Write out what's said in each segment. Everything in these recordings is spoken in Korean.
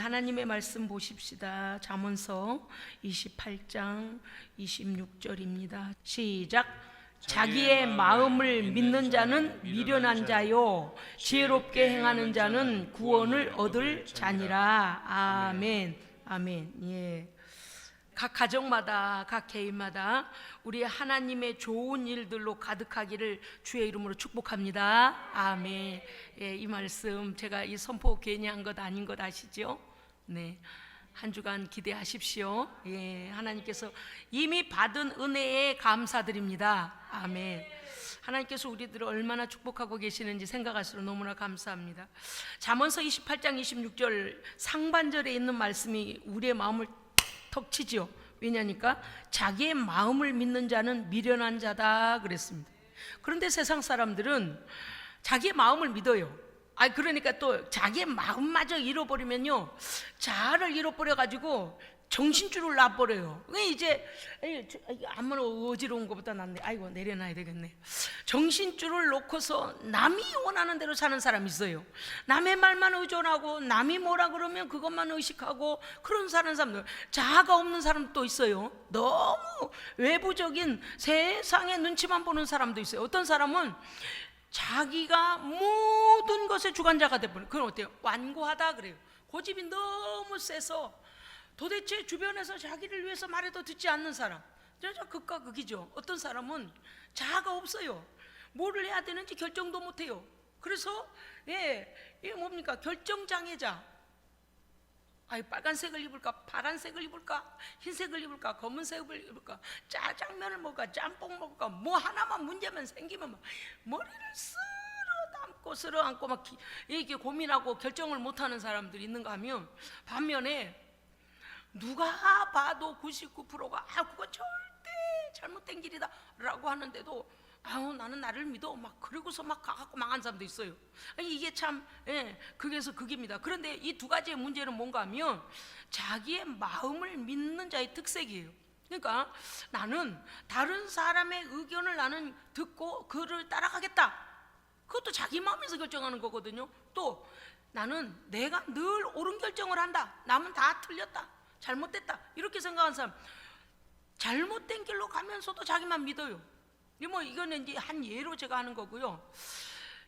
하나님의 말씀 보십시다. 잠언서 28장 26절입니다. 시작. 자기의 마음을 믿는 자는 미련한 자요 지혜롭게 행하는 자는 구원을 얻을 자니라. 아멘. 아멘. 예. 각 가정마다, 각 개인마다 우리 하나님의 좋은 일들로 가득하기를 주의 이름으로 축복합니다. 아멘. 예, 이 말씀 제가 이 선포 괜히 한 것 아닌 것 아시죠? 네, 한 주간 기대하십시오. 예, 하나님께서 이미 받은 은혜에 감사드립니다. 아멘. 하나님께서 우리들을 얼마나 축복하고 계시는지 생각할수록 너무나 감사합니다. 잠언서 28장 26절 상반절에 있는 말씀이 우리의 마음을 턱 치죠. 왜냐니까 자기의 마음을 믿는 자는 미련한 자다 그랬습니다. 그런데 세상 사람들은 자기의 마음을 믿어요. 그러니까 또 자기의 마음마저 잃어버리면요, 자아를 잃어버려가지고 정신줄을 놔버려요. 이제 아무나 어지러운 것보다 낫네. 아이고, 내려놔야 되겠네. 정신줄을 놓고서 남이 원하는 대로 사는 사람이 있어요. 남의 말만 의존하고 남이 뭐라 그러면 그것만 의식하고 그런 사는 사람들, 자아가 없는 사람도 있어요. 너무 외부적인 세상의 눈치만 보는 사람도 있어요. 어떤 사람은 자기가 모든 것의 주관자가 돼버려요. 그건 어때요? 완고하다 그래요. 고집이 너무 세서 도대체 주변에서 자기를 위해서 말해도 듣지 않는 사람, 진짜 극과 극이죠. 어떤 사람은 자아가 없어요. 뭐를 해야 되는지 결정도 못해요. 그래서 이게 뭡니까? 결정장애자. 빨간색을 입을까? 파란색을 입을까? 흰색을 입을까? 검은색을 입을까? 짜장면을 먹을까? 짬뽕 먹을까? 뭐 하나만 문제만 생기면 막 머리를 쓸어 안고 막 이렇게 고민하고 결정을 못하는 사람들이 있는가 하면, 반면에 누가 봐도 99%가 그거 절대 잘못된 길이다 라고 하는데도 나는 나를 믿어 막 그러고서 막 가갖고 망한 사람도 있어요. 이게 참 극에서 극입니다. 그런데 이 두 가지의 문제는 뭔가 하면 자기의 마음을 믿는 자의 특색이에요. 그러니까 나는 다른 사람의 의견을 나는 듣고 그를 따라가겠다, 그것도 자기 마음에서 결정하는 거거든요. 또 나는 내가 늘 옳은 결정을 한다, 남은 다 틀렸다, 잘못됐다 이렇게 생각하는 사람, 잘못된 길로 가면서도 자기만 믿어요. 이거는 이제 한 예로 제가 하는 거고요.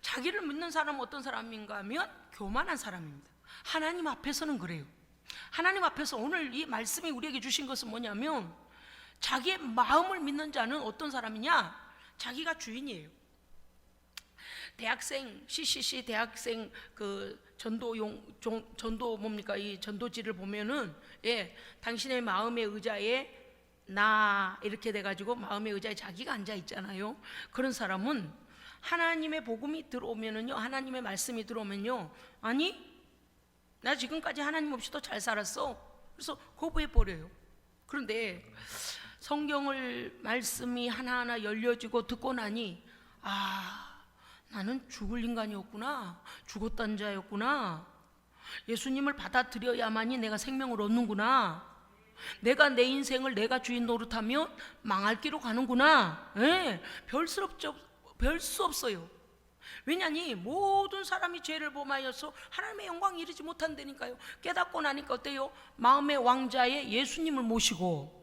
자기를 믿는 사람은 어떤 사람인가 하면 교만한 사람입니다. 하나님 앞에서는 그래요. 하나님 앞에서 오늘 이 말씀이 우리에게 주신 것은 뭐냐면, 자기의 마음을 믿는 자는 어떤 사람이냐, 자기가 주인이에요. 대학생 CCC 대학생 그 전도 뭡니까, 이 전도지를 보면은 당신의 마음의 의자에 나 이렇게 돼가지고 마음의 의자에 자기가 앉아 있잖아요. 그런 사람은 하나님의 복음이 들어오면은요, 하나님의 말씀이 들어오면요, 아니 나 지금까지 하나님 없이도 잘 살았어, 그래서 거부해 버려요. 그런데 성경을 말씀이 하나하나 열려지고 듣고 나니 나는 죽을 인간이었구나, 죽었던 자였구나, 예수님을 받아들여야만이 내가 생명을 얻는구나, 내가 내 인생을 내가 주인 노릇하면 망할 길로 가는구나. 별 수 없어요. 왜냐니 모든 사람이 죄를 범하여서 하나님의 영광에 이르지 못한다니까요. 깨닫고 나니까 어때요? 마음의 왕자의 예수님을 모시고,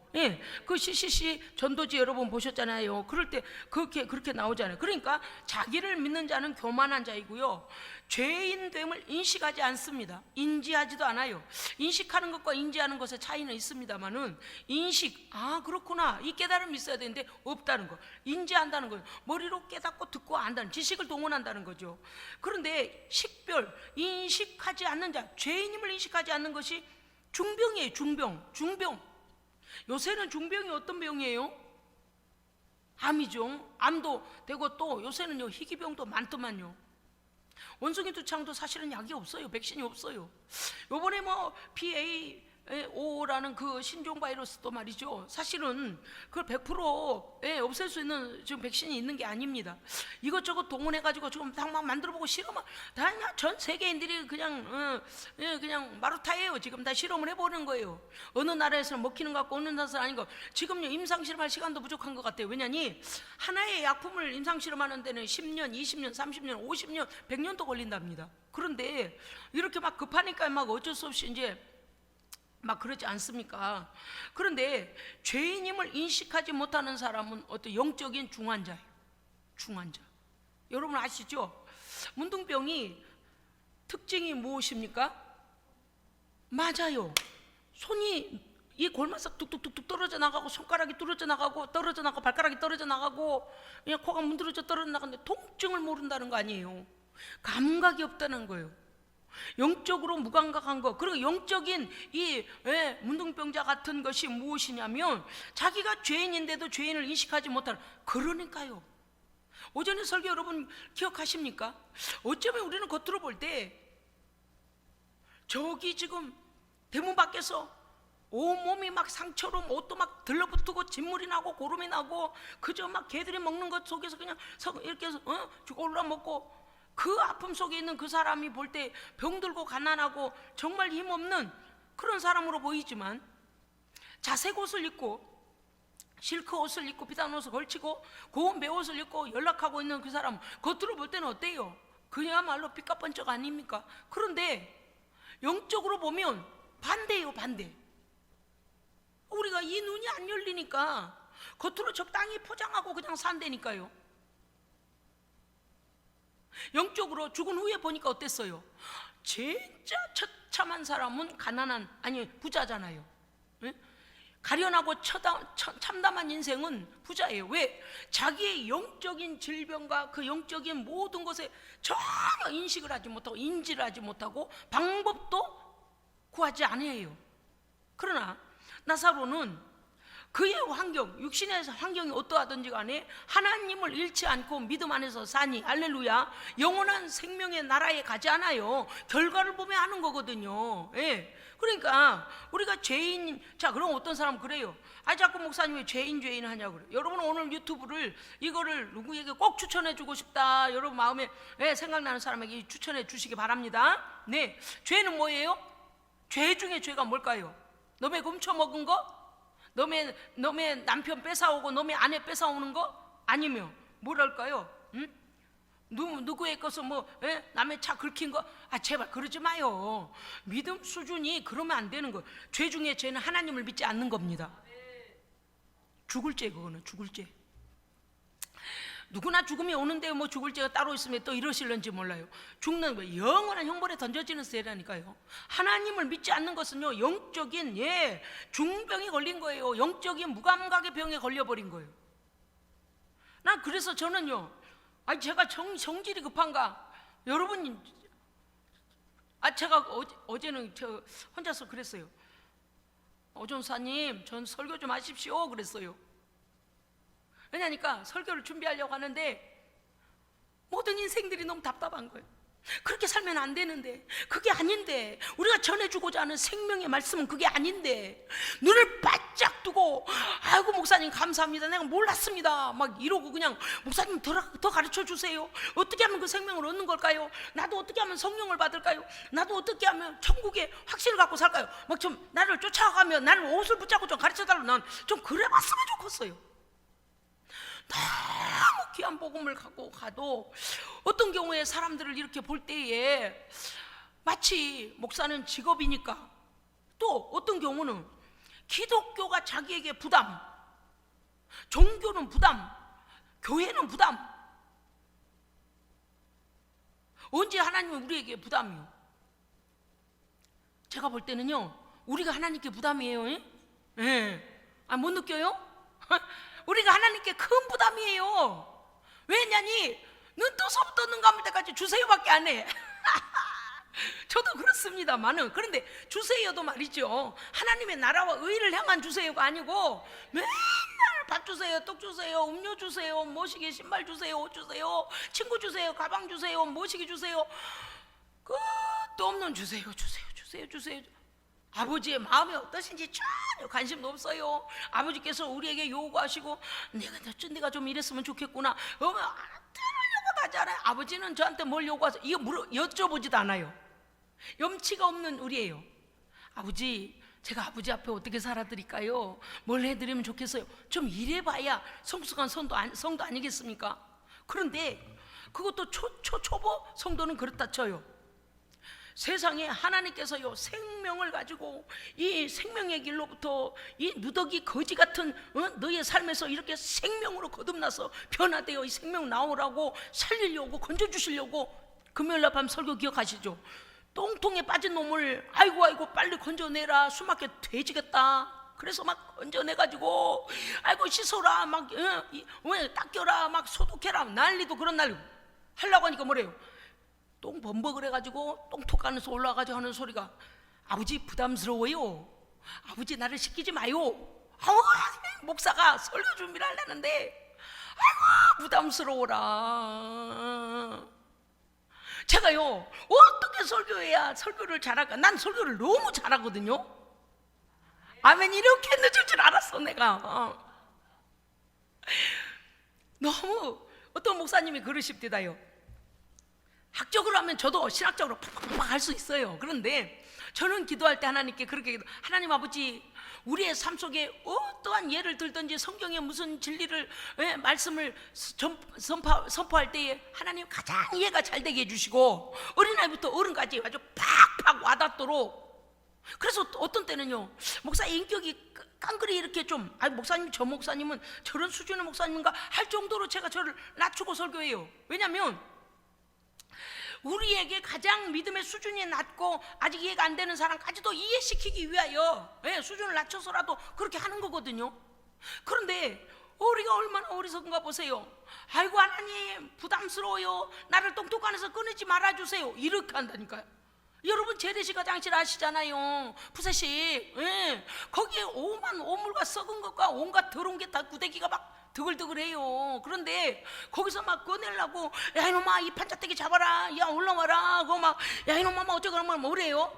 그 CCC 전도지 여러분 보셨잖아요. 그럴 때 그렇게 나오잖아요. 그러니까 자기를 믿는 자는 교만한 자이고요, 죄인됨을 인식하지 않습니다. 인지하지도 않아요. 인식하는 것과 인지하는 것의 차이는 있습니다만은, 인식, 그렇구나, 이 깨달음이 있어야 되는데 없다는 거, 인지한다는 거예요. 머리로 깨닫고 듣고 안다는, 지식을 동원한다는 거죠. 그런데 식별, 인식하지 않는 자, 죄인임을 인식하지 않는 것이 중병이에요. 중병. 요새는 중병이 어떤 병이에요? 암이죠. 암도 되고, 또 요새는요 희귀병도 많더만요. 원숭이 두창도 사실은 약이 없어요. 백신이 없어요. 요번에 PA 5라는 그 신종 바이러스도 말이죠. 사실은 그걸 100% 없앨 수 있는 지금 백신이 있는 게 아닙니다. 이것저것 동원해가지고 지금 막 만들어보고 실험을 다 그냥 전 세계인들이 그냥 그냥 마루타예요. 지금 다 실험을 해보는 거예요. 어느 나라에서는 먹히는 것 같고 어느 나라에서는 아닌 거. 지금요 임상 실험할 시간도 부족한 것 같아요. 왜냐니 하나의 약품을 임상 실험하는 데는 10년, 20년, 30년, 50년, 100년도 걸린답니다. 그런데 이렇게 막 급하니까 막 어쩔 수 없이 이제 막 그러지 않습니까? 그런데 죄인임을 인식하지 못하는 사람은 어떤 영적인 중환자예요. 중환자. 여러분 아시죠? 문둥병이 특징이 무엇입니까? 맞아요. 손이 이 골마석 뚝뚝뚝뚝 떨어져 나가고 손가락이 떨어져 나가고 발가락이 떨어져 나가고 그냥 코가 문드러져 떨어져 나가는데 통증을 모른다는 거 아니에요. 감각이 없다는 거예요. 영적으로 무감각한 거. 그리고 영적인 이 문둥병자 같은 것이 무엇이냐면 자기가 죄인인데도 죄인을 인식하지 못하는. 그러니까요. 오전에 설교 여러분 기억하십니까? 어쩌면 우리는 겉으로 볼 때 저기 지금 대문 밖에서 온몸이 막 상처로 옷도 막 들러붙고 진물이 나고 고름이 나고 그저 막 개들이 먹는 것 속에서 그냥 이렇게 해서 올라 먹고 그 아픔 속에 있는 그 사람이 볼 때 병들고 가난하고 정말 힘없는 그런 사람으로 보이지만 자색 옷을 입고 실크 옷을 입고 비싼 옷을 걸치고 고운 배옷을 입고 연락하고 있는 그 사람 겉으로 볼 때는 어때요? 그야말로 삐까뻔쩍 아닙니까? 그런데 영적으로 보면 반대예요. 반대. 우리가 이 눈이 안 열리니까 겉으로 적당히 포장하고 그냥 산다니까요. 영적으로 죽은 후에 보니까 어땠어요? 진짜 처참한 사람은 가난한, 아니 부자잖아요. 가련하고 참담한 인생은 부자예요. 왜? 자기의 영적인 질병과 그 영적인 모든 것에 전혀 인식을 하지 못하고 인지를 하지 못하고 방법도 구하지 않아요. 그러나 나사로는 그의 환경, 육신의 환경이 어떠하든지 간에 하나님을 잃지 않고 믿음 안에서 사니 할렐루야, 영원한 생명의 나라에 가지 않아요. 결과를 보며 하는 거거든요. 그러니까 우리가 죄인, 자 그럼 어떤 사람은 그래요. 자꾸 목사님 왜 죄인 하냐고 그래요. 여러분 오늘 유튜브를 이거를 누구에게 꼭 추천해 주고 싶다, 여러분 마음에 생각나는 사람에게 추천해 주시기 바랍니다. 네, 죄는 뭐예요? 죄 중에 죄가 뭘까요? 너의 훔쳐먹은 거? 너의 남편 뺏어오고 너의 아내 뺏어오는 거? 아니면 뭐랄까요? 누구의 것을 남의 차 긁힌 거? 제발 그러지 마요. 믿음 수준이 그러면 안 되는 거예요. 죄 중에 죄는 하나님을 믿지 않는 겁니다. 죽을 죄, 그거는 죽을 죄. 누구나 죽음이 오는데 죽을 죄가 따로 있으면 또 이러실런지 몰라요. 죽는 거 영원한 형벌에 던져지는 세라니까요. 하나님을 믿지 않는 것은요 영적인 중병이 걸린 거예요. 영적인 무감각의 병에 걸려버린 거예요. 난 그래서 저는요, 제가 성질이 급한가? 여러분, 제가 어제는 저 혼자서 그랬어요. 오전사님, 전 설교 좀 하십시오 그랬어요. 왜냐니까 설교를 준비하려고 하는데 모든 인생들이 너무 답답한 거예요. 그렇게 살면 안 되는데, 그게 아닌데, 우리가 전해주고자 하는 생명의 말씀은 그게 아닌데, 눈을 바짝 뜨고 아이고 목사님 감사합니다, 내가 몰랐습니다 막 이러고 그냥 목사님 더 가르쳐 주세요. 어떻게 하면 그 생명을 얻는 걸까요? 나도 어떻게 하면 성령을 받을까요? 나도 어떻게 하면 천국에 확신을 갖고 살까요? 막 좀 나를 쫓아가며 나를 옷을 붙잡고 좀 가르쳐달라고 난 좀 그래봤으면 좋겠어요. 너무 귀한 복음을 갖고 가도 어떤 경우에 사람들을 이렇게 볼 때에 마치 목사는 직업이니까, 또 어떤 경우는 기독교가 자기에게 부담, 종교는 부담, 교회는 부담. 언제 하나님은 우리에게 부담이요? 제가 볼 때는요 우리가 하나님께 부담이에요. 못 느껴요? 우리가 하나님께 큰 부담이에요. 왜냐니 눈 떠서부터 눈 감을 때까지 주세요밖에 안 해. 저도 그렇습니다만은, 그런데 주세요도 말이죠, 하나님의 나라와 의를 향한 주세요가 아니고 맨날 밥 주세요, 떡 주세요, 음료 주세요, 모시기 신발 주세요, 옷 주세요, 친구 주세요, 가방 주세요, 모시기 주세요, 끝도 없는 주세요. 아버지의 마음이 어떠신지 전혀 관심도 없어요. 아버지께서 우리에게 요구하시고 내가 좀 이랬으면 좋겠구나 들으려고 하잖아요. 아버지는 저한테 뭘 요구하세요? 이거 여쭤보지도 않아요. 염치가 없는 우리예요. 아버지, 제가 아버지 앞에 어떻게 살아드릴까요? 뭘 해드리면 좋겠어요? 좀 이래봐야 성숙한 성도 아니겠습니까? 그런데 그것도 초보 성도는 그렇다 쳐요. 세상에 하나님께서요 생명을 가지고 이 생명의 길로부터 이 누더기 거지 같은 너의 삶에서 이렇게 생명으로 거듭나서 변화되어 이 생명 나오라고 살리려고 건져주시려고 금요일날 밤 설교 기억하시죠? 똥통에 빠진 놈을 아이고 빨리 건져내라, 숨막혀 돼지겠다. 그래서 막 건져내가지고 아이고 씻어라, 막 닦여라, 막 소독해라, 난리도 그런 난리고 하려고 하니까 뭐래요? 똥 범벅을 해가지고 똥톡 안에서 올라가지고 하는 소리가 아버지 부담스러워요. 아버지 나를 시키지 마요. 목사가 설교 준비를 하려는데 아이고 부담스러워라. 제가요 어떻게 설교해야 설교를 잘할까? 난 설교를 너무 잘하거든요. 아멘. 이렇게 늦을 줄 알았어 내가. 너무 어떤 목사님이 그러십디다요. 학적으로 하면 저도 신학적으로 팍팍팍 할 수 있어요. 그런데 저는 기도할 때 하나님께 그렇게 기도, 하나님 아버지 우리의 삶 속에 어떠한 예를 들든지 성경의 무슨 진리를 말씀을 선포할 때에 하나님 가장 이해가 잘 되게 해주시고 어린아이부터 어른까지 아주 팍팍 와닿도록. 그래서 어떤 때는요 목사의 인격이 깡그리 이렇게 좀 목사님 저 목사님은 저런 수준의 목사님인가 할 정도로 제가 저를 낮추고 설교해요. 왜냐하면 우리에게 가장 믿음의 수준이 낮고 아직 이해가 안 되는 사람까지도 이해시키기 위하여 수준을 낮춰서라도 그렇게 하는 거거든요. 그런데 우리가 얼마나 어리석은가 보세요. 아이고 하나님 부담스러워요, 나를 똥톡 안에서 꺼내지 말아주세요, 이렇게 한다니까요. 여러분 재래식 화장실 아시잖아요. 푸세식. 거기에 오만 오물과 썩은 것과 온갖 더러운 게 다 구데기가 막 드글드글해요. 그런데 거기서 막 꺼내려고 야 이놈아 이 판자떼기 잡아라, 야 올라와라, 그거 막 야 이놈아 어쩌고 그러면 뭐래요?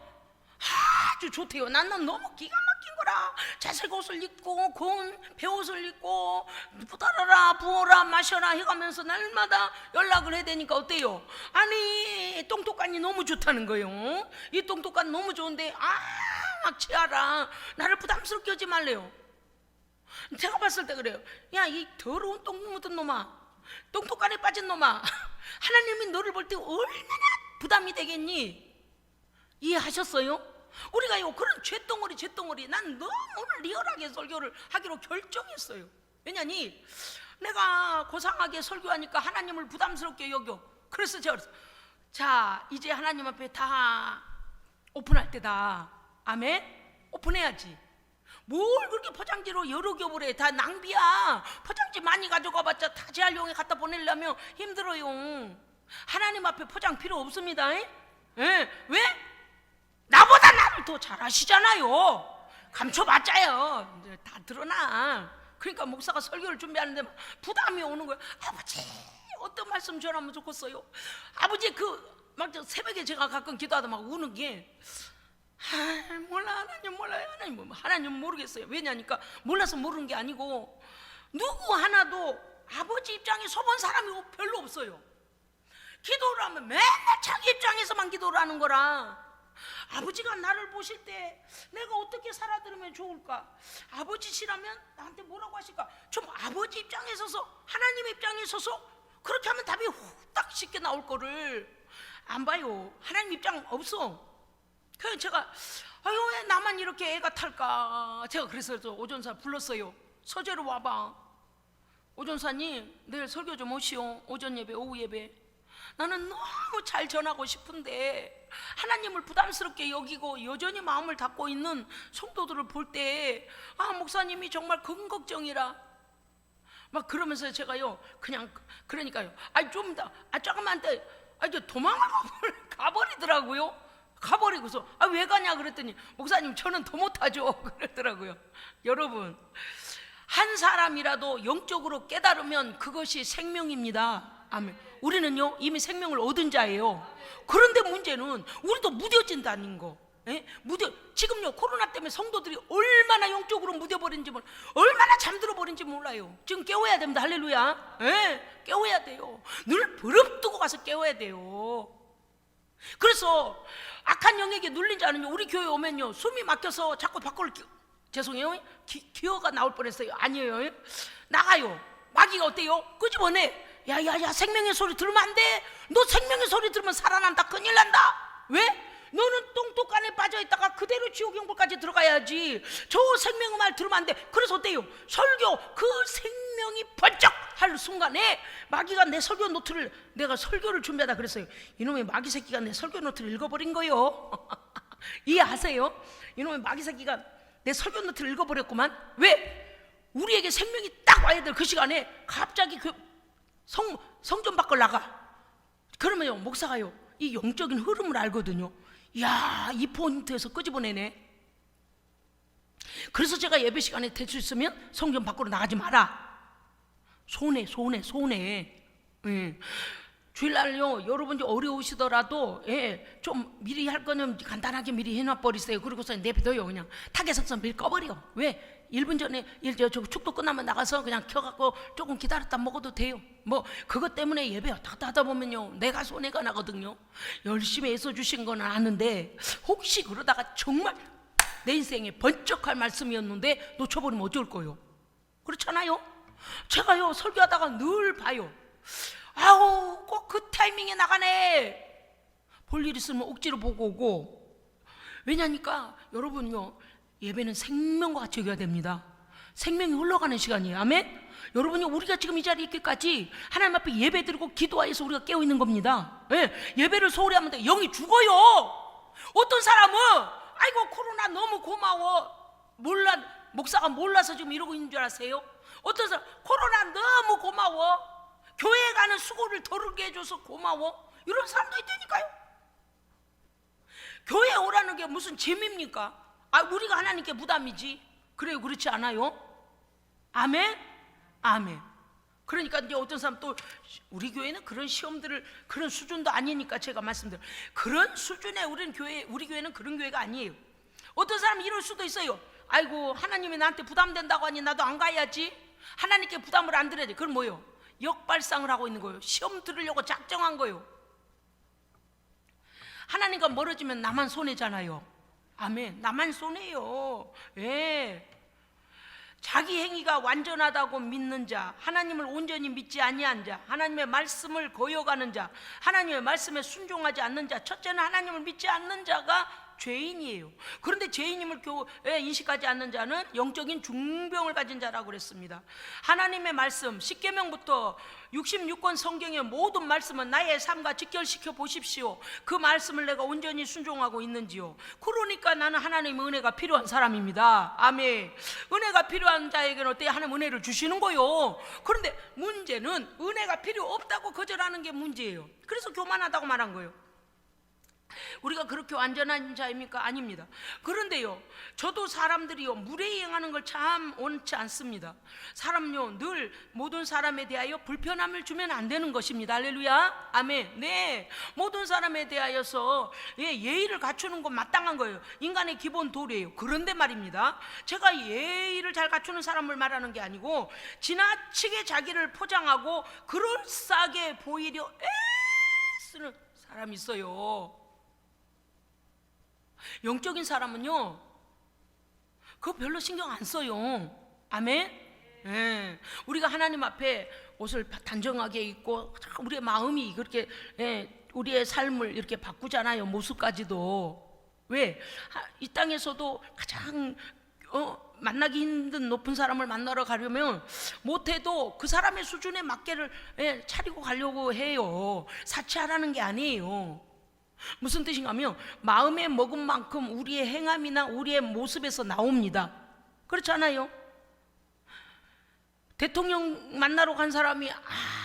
아주 좋대요. 난 너무 기가 막힌 거라. 자색 옷을 입고 고운 배옷을 입고 부달아라 부어라 마셔라 해가면서 날마다 연락을 해야 되니까 어때요? 아니 똥똑간이 너무 좋다는 거예요. 이 똥똑간 너무 좋은데 막 취하라, 나를 부담스럽게 하지 말래요. 제가 봤을 때 그래요. 야 이 더러운 똥 묻은 놈아, 똥똑간에 빠진 놈아, 하나님이 너를 볼 때 얼마나 부담이 되겠니? 이해하셨어요? 우리가요 그런 죄덩어리 난 너무 오늘 리얼하게 설교를 하기로 결정했어요. 왜냐니 내가 고상하게 설교하니까 하나님을 부담스럽게 여겨. 그래서 제가 그랬어요. 자 이제 하나님 앞에 다 오픈할 때다. 아멘. 오픈해야지. 뭘 그렇게 포장지로 여러 겹을 해. 다 낭비야. 포장지 많이 가져가봤자 다 재활용에 갖다 보내려면 힘들어요. 하나님 앞에 포장 필요 없습니다. 왜? 나보다 나를 더 잘 아시잖아요. 감춰봤자요 이제 다 드러나. 그러니까 목사가 설교를 준비하는데 부담이 오는 거예요. 아버지 어떤 말씀 전하면 좋겠어요? 아버지 막 새벽에 제가 가끔 기도하다 막 우는 게 몰라 하나님 몰라요. 하나님 모르겠어요. 왜냐니까 몰라서 모르는 게 아니고 누구 하나도 아버지 입장에 서본 사람이 별로 없어요. 기도를 하면 맨날 자기 입장에서만 기도를 하는 거라. 아버지가 나를 보실 때 내가 어떻게 살아들으면 좋을까? 아버지시라면 나한테 뭐라고 하실까? 좀 아버지 입장에 서서 하나님 입장에 서서 그렇게 하면 답이 후딱 쉽게 나올 거를 안 봐요. 하나님 입장 없어. 그래서 제가 왜 나만 이렇게 애가 탈까? 제가 그래서 오전사 불렀어요. 서재로 와봐. 오전사님 내일 설교 좀 오시오. 오전 예배 오후 예배. 나는 너무 잘 전하고 싶은데 하나님을 부담스럽게 여기고 여전히 마음을 닫고 있는 성도들을 볼 때 목사님이 정말 큰 걱정이라 막 그러면서 제가요 그러니까요 좀 더 조금만 더 이제 도망을 가버리더라고요. 가버리고서 왜 가냐 그랬더니 목사님 저는 더 못하죠 그랬더라고요. 여러분 한 사람이라도 영적으로 깨달으면 그것이 생명입니다. 아멘. 우리는요 이미 생명을 얻은 자예요. 그런데 문제는 우리도 무뎌진다는 거. 예? 지금요 코로나 때문에 성도들이 얼마나 영적으로 무뎌버린지 얼마나 잠들어 버린지 몰라요. 지금 깨워야 됩니다. 할렐루야. 예? 깨워야 돼요. 늘 부릅뜨고 가서 깨워야 돼요. 그래서 악한 영에게 눌린 자는요, 우리 교회 오면요 숨이 막혀서 자꾸 밖으로 죄송해요 기어가 나올 뻔했어요. 아니에요. 나가요. 마귀가 어때요? 끄집어내. 야야야, 생명의 소리 들으면 안 돼. 너 생명의 소리 들으면 살아난다. 큰일 난다. 왜? 너는 똥똑간에 빠져있다가 그대로 지옥영불까지 들어가야지. 저 생명의 말 들으면 안 돼. 그래서 어때요? 설교 그 생명이 번쩍 할 순간에 마귀가 내 설교 노트를, 내가 설교를 준비하다 그랬어요. 이놈의 마귀 새끼가 내 설교 노트를 읽어버린 거요. 이해하세요? 이놈의 마귀 새끼가 내 설교 노트를 읽어버렸구만. 왜? 우리에게 생명이 딱 와야 될 그 시간에 갑자기 성전 밖을 나가. 그러면요 목사가요 이 영적인 흐름을 알거든요. 이야, 이 포인트에서 끄집어내네. 그래서 제가 예배 시간에 될 수 있으면 성전 밖으로 나가지 마라. 손해. 예. 주일날요 여러분이 어려우시더라도 좀 미리 할 거는 간단하게 미리 해놔버리세요. 그리고서 내버려요. 그냥 타겟석선 미리 꺼버려. 왜? 1분 전에 축도 끝나면 나가서 그냥 켜갖고 조금 기다렸다 먹어도 돼요. 뭐 그것 때문에 예배 왔다 하다 보면요 내가 손해가 나거든요. 열심히 애써주신 건 아는데 혹시 그러다가 정말 내 인생에 번쩍할 말씀이었는데 놓쳐버리면 어쩔 거예요. 그렇잖아요. 제가요 설교하다가 늘 봐요. 아우 꼭 그 타이밍에 나가네. 볼 일 있으면 억지로 보고 오고. 왜냐니까 여러분요 예배는 생명과 같이 여겨야 됩니다. 생명이 흘러가는 시간이에요. 아멘. 여러분이 우리가 지금 이 자리에 있기까지 하나님 앞에 예배 드리고 기도하여서 우리가 깨어 있는 겁니다. 예배를 소홀히 하면 영이 죽어요. 어떤 사람은 아이고 코로나 너무 고마워, 목사가 몰라서 지금 이러고 있는 줄 아세요? 어떤 사람 코로나 너무 고마워, 교회 가는 수고를 덜게 해줘서 고마워, 이런 사람도 있다니까요. 교회 오라는 게 무슨 재미입니까? 우리가 하나님께 부담이지. 그래요, 그렇지 않아요? 아멘? 아멘. 그러니까 이제 어떤 사람 또 우리 교회는 그런 시험들을 그런 수준도 아니니까 제가 말씀드려요. 그런 수준의 우리 교회는 그런 교회가 아니에요. 어떤 사람이 이럴 수도 있어요. 아이고 하나님이 나한테 부담된다고 하니 나도 안 가야지. 하나님께 부담을 안 드려야 돼. 그건 뭐예요? 역발상을 하고 있는 거예요. 시험 들으려고 작정한 거예요. 하나님과 멀어지면 나만 손해잖아요. 아멘. 나만 손해요. 예. 자기 행위가 완전하다고 믿는 자, 하나님을 온전히 믿지 아니한 자, 하나님의 말씀을 거역하는 자, 하나님의 말씀에 순종하지 않는 자, 첫째는 하나님을 믿지 않는 자가 죄인이에요. 그런데 죄인임을 인식하지 않는 자는 영적인 중병을 가진 자라고 그랬습니다. 하나님의 말씀, 십계명부터 66권 성경의 모든 말씀은 나의 삶과 직결시켜 보십시오. 그 말씀을 내가 온전히 순종하고 있는지요. 그러니까 나는 하나님의 은혜가 필요한 사람입니다. 아멘. 은혜가 필요한 자에게는 어때요? 하나님 은혜를 주시는 거요. 그런데 문제는 은혜가 필요 없다고 거절하는 게 문제예요. 그래서 교만하다고 말한 거예요. 우리가 그렇게 완전한 자입니까? 아닙니다. 그런데요 저도 사람들이요 무례히 행하는 걸 참 원치 않습니다. 사람요 늘 모든 사람에 대하여 불편함을 주면 안 되는 것입니다. 할렐루야. 아멘. 네, 모든 사람에 대하여서 예의를 갖추는 건 마땅한 거예요. 인간의 기본 도리예요. 그런데 말입니다, 제가 예의를 잘 갖추는 사람을 말하는 게 아니고 지나치게 자기를 포장하고 그럴싸하게 보이려 애쓰는 사람이 있어요. 영적인 사람은요 그거 별로 신경 안 써요. 아멘. 우리가 하나님 앞에 옷을 단정하게 입고 우리의 마음이 그렇게 우리의 삶을 이렇게 바꾸잖아요. 모습까지도. 왜? 이 땅에서도 가장 만나기 힘든 높은 사람을 만나러 가려면 못해도 그 사람의 수준에 맞게를 차리고 가려고 해요. 사치하라는 게 아니에요. 무슨 뜻인가 하면 마음에 먹은 만큼 우리의 행함이나 우리의 모습에서 나옵니다. 그렇지 않아요? 대통령 만나러 간 사람이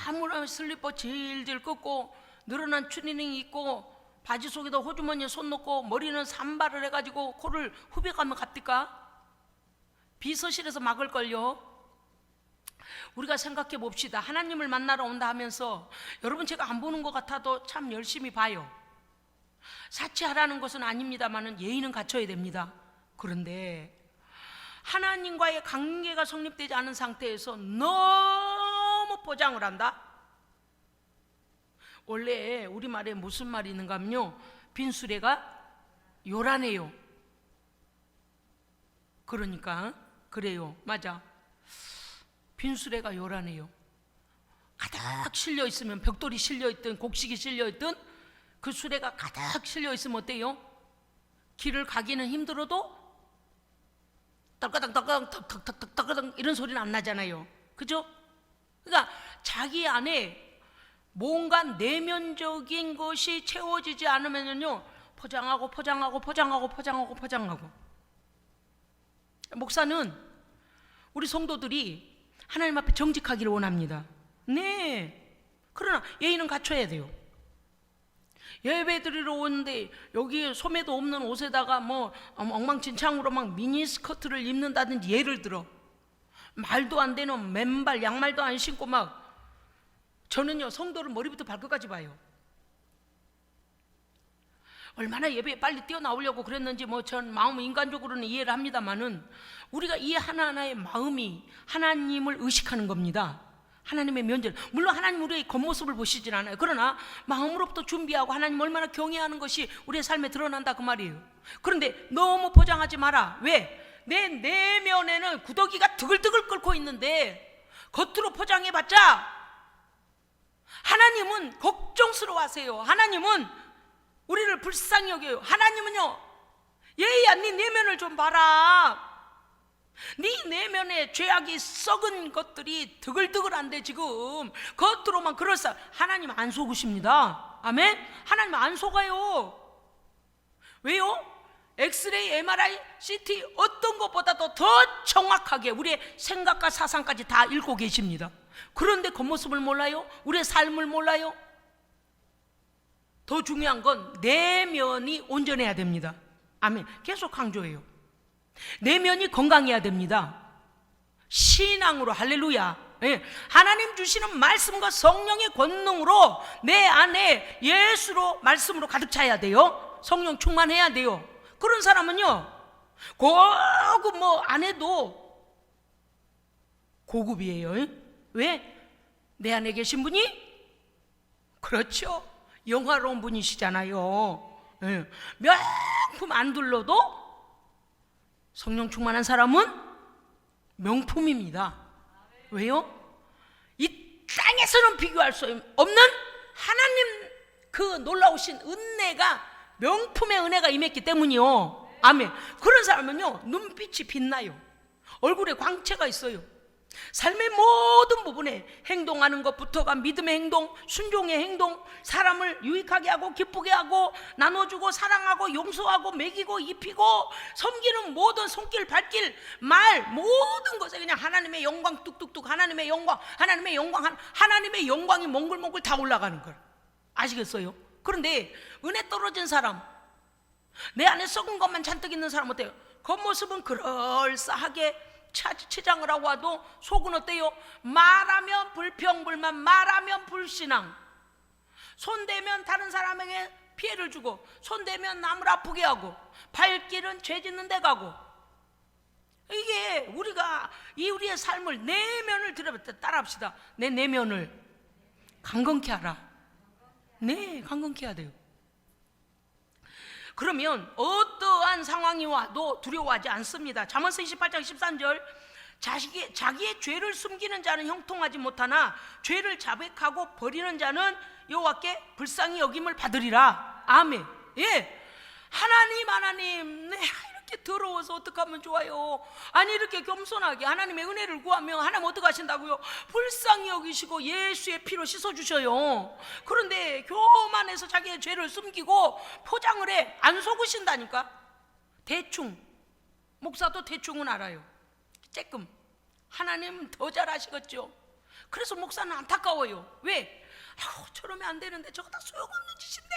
아무런 슬리퍼 질질 꺾고 늘어난 추리닝 입고 바지 속에다 호주머니에 손 넣고 머리는 산발을 해가지고 코를 후벼가면 갑니까? 비서실에서 막을걸요. 우리가 생각해 봅시다. 하나님을 만나러 온다 하면서 여러분 제가 안 보는 것 같아도 참 열심히 봐요. 사치하라는 것은 아닙니다만은 예의는 갖춰야 됩니다. 그런데 하나님과의 관계가 성립되지 않은 상태에서 너무 포장을 한다? 원래 우리말에 무슨 말이 있는가 하면요, 빈수레가 요란해요. 그러니까 그래요. 맞아. 빈수레가 요란해요. 가득 실려 있으면, 벽돌이 실려 있든 곡식이 실려 있든 그 수레가 가득 실려 있으면 어때요? 길을 가기는 힘들어도 떨거덩 이런 소리는 안 나잖아요. 그죠? 그러니까 자기 안에 뭔가 내면적인 것이 채워지지 않으면요, 포장하고 목사는 우리 성도들이 하나님 앞에 정직하기를 원합니다. 네. 그러나 예의는 갖춰야 돼요. 예배 드리러 오는데 여기 소매도 없는 옷에다가 뭐 엉망진창으로 막 미니스커트를 입는다든지, 예를 들어 말도 안 되는 맨발 양말도 안 신고 막, 저는요 성도를 머리부터 발끝까지 봐요. 얼마나 예배에 빨리 뛰어나오려고 그랬는지 뭐 전 마음 인간적으로는 이해를 합니다만은, 우리가 이 하나하나의 마음이 하나님을 의식하는 겁니다. 하나님의 면전, 물론 하나님 우리의 겉모습을 보시진 않아요. 그러나 마음으로부터 준비하고 하나님 얼마나 경외하는 것이 우리의 삶에 드러난다 그 말이에요. 그런데 너무 포장하지 마라. 왜? 내 내면에는 구더기가 드글드글 끓고 있는데 겉으로 포장해봤자 하나님은 걱정스러워하세요. 하나님은 우리를 불쌍히 여겨요. 하나님은요, 얘야 네 내면을 좀 봐라. 네 내면에 죄악이 썩은 것들이 드글드글한데 지금 겉으로만 그럴싸. 하나님 안 속으십니다. 아멘. 하나님 안 속아요. 왜요? 엑스레이, MRI, CT 어떤 것보다도 더 정확하게 우리의 생각과 사상까지 다 읽고 계십니다. 그런데 겉모습을 몰라요? 우리의 삶을 몰라요? 더 중요한 건 내면이 온전해야 됩니다. 아멘. 계속 강조해요. 내면이 건강해야 됩니다. 신앙으로, 할렐루야. 예. 하나님 주시는 말씀과 성령의 권능으로 내 안에 예수로, 말씀으로 가득 차야 돼요. 성령 충만해야 돼요. 그런 사람은요, 고급 뭐 안 해도 고급이에요. 예? 왜? 내 안에 계신 분이, 그렇죠, 영화로운 분이시잖아요. 예. 명품 안 둘러도 성령 충만한 사람은 명품입니다. 왜요? 이 땅에서는 비교할 수 없는 하나님 그 놀라우신 은혜가, 명품의 은혜가 임했기 때문이요. 아멘. 그런 사람은요, 눈빛이 빛나요. 얼굴에 광채가 있어요. 삶의 모든 부분에 행동하는 것부터가 믿음의 행동, 순종의 행동, 사람을 유익하게 하고 기쁘게 하고 나눠주고 사랑하고 용서하고 먹이고 입히고 섬기는 모든 손길 발길 말 모든 것에 그냥 하나님의 영광 뚝뚝뚝, 하나님의 영광, 하나님의 영광, 하나님의 영광이 몽글몽글 다 올라가는 걸 아시겠어요? 그런데 은혜 떨어진 사람, 내 안에 썩은 것만 잔뜩 있는 사람 어때요? 겉모습은 그럴싸하게 치장을 하고 와도 속은 어때요? 말하면 불평불만, 말하면 불신앙, 손대면 다른 사람에게 피해를 주고, 손대면 남을 아프게 하고, 발길은 죄 짓는 데 가고. 이게 우리가 이 우리의 삶을, 내면을 따라합시다. 내 내면을 강건케 하라. 네, 강건케 해야 돼요. 그러면 어떠한 상황이 와도 두려워하지 않습니다. 잠언서 28장 13절, 자기의 죄를 숨기는 자는 형통하지 못하나 죄를 자백하고 버리는 자는 여호와께 불쌍히 여김을 받으리라. 아멘. 예, 하나님 내가 이렇게 더러워서 어떻게 하면 좋아요? 아니 이렇게 겸손하게 하나님의 은혜를 구하면 하나님 어떻게 하신다고요? 불쌍히 여기시고 예수의 피로 씻어주셔요. 그런데 교만해서 자기의 죄를 숨기고 포장을 해. 안 속으신다니까. 대충, 목사도 대충은 알아요. 쬐끔. 하나님 더 잘 아시겠죠. 그래서 목사는 안타까워요. 왜? 저러면 안 되는데, 저거 다 소용없는 짓인데,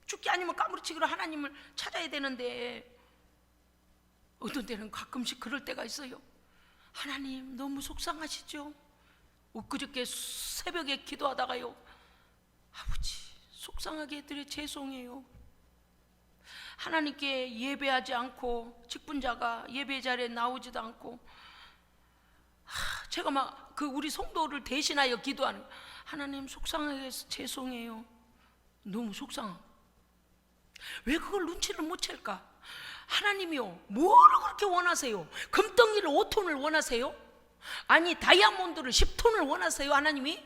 죽기 아니면 까무러치기로 하나님을 찾아야 되는데. 어떤 때는 가끔씩 그럴 때가 있어요. 하나님 너무 속상하시죠? 엊그저께 새벽에 기도하다가요, 아버지 속상하게 해드려 죄송해요. 하나님께 예배하지 않고 직분자가 예배 자리에 나오지도 않고 제가 막 그 우리 성도를 대신하여 기도하는, 하나님 속상하게 해서 죄송해요. 너무 속상하고. 왜 그걸 눈치를 못 챌까? 하나님이요, 뭐를 그렇게 원하세요? 금덩이를 5톤을 원하세요? 아니 다이아몬드를 10톤을 원하세요? 하나님이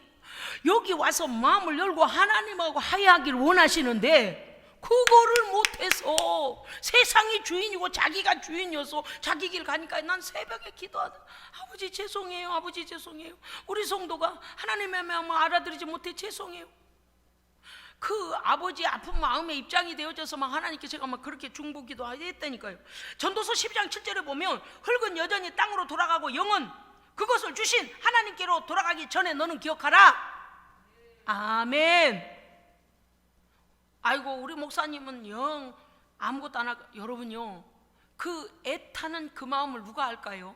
여기 와서 마음을 열고 하나님하고 화해하기를 원하시는데 그거를 못해서 세상이 주인이고 자기가 주인이어서 자기 길 가니까 난 새벽에 기도하다, 아버지 죄송해요, 아버지 죄송해요. 우리 성도가 하나님의 마음을 알아들이지 못해 죄송해요. 그 아버지 아픈 마음에 입장이 되어져서 막 하나님께 제가 막 그렇게 중보기도 했다니까요. 전도서 12장 7절에 보면 흙은 여전히 땅으로 돌아가고 영은 그것을 주신 하나님께로 돌아가기 전에 너는 기억하라. 아멘. 아이고 우리 목사님은 영 아무것도 안 할까? 여러분요, 그 애타는 그 마음을 누가 알까요?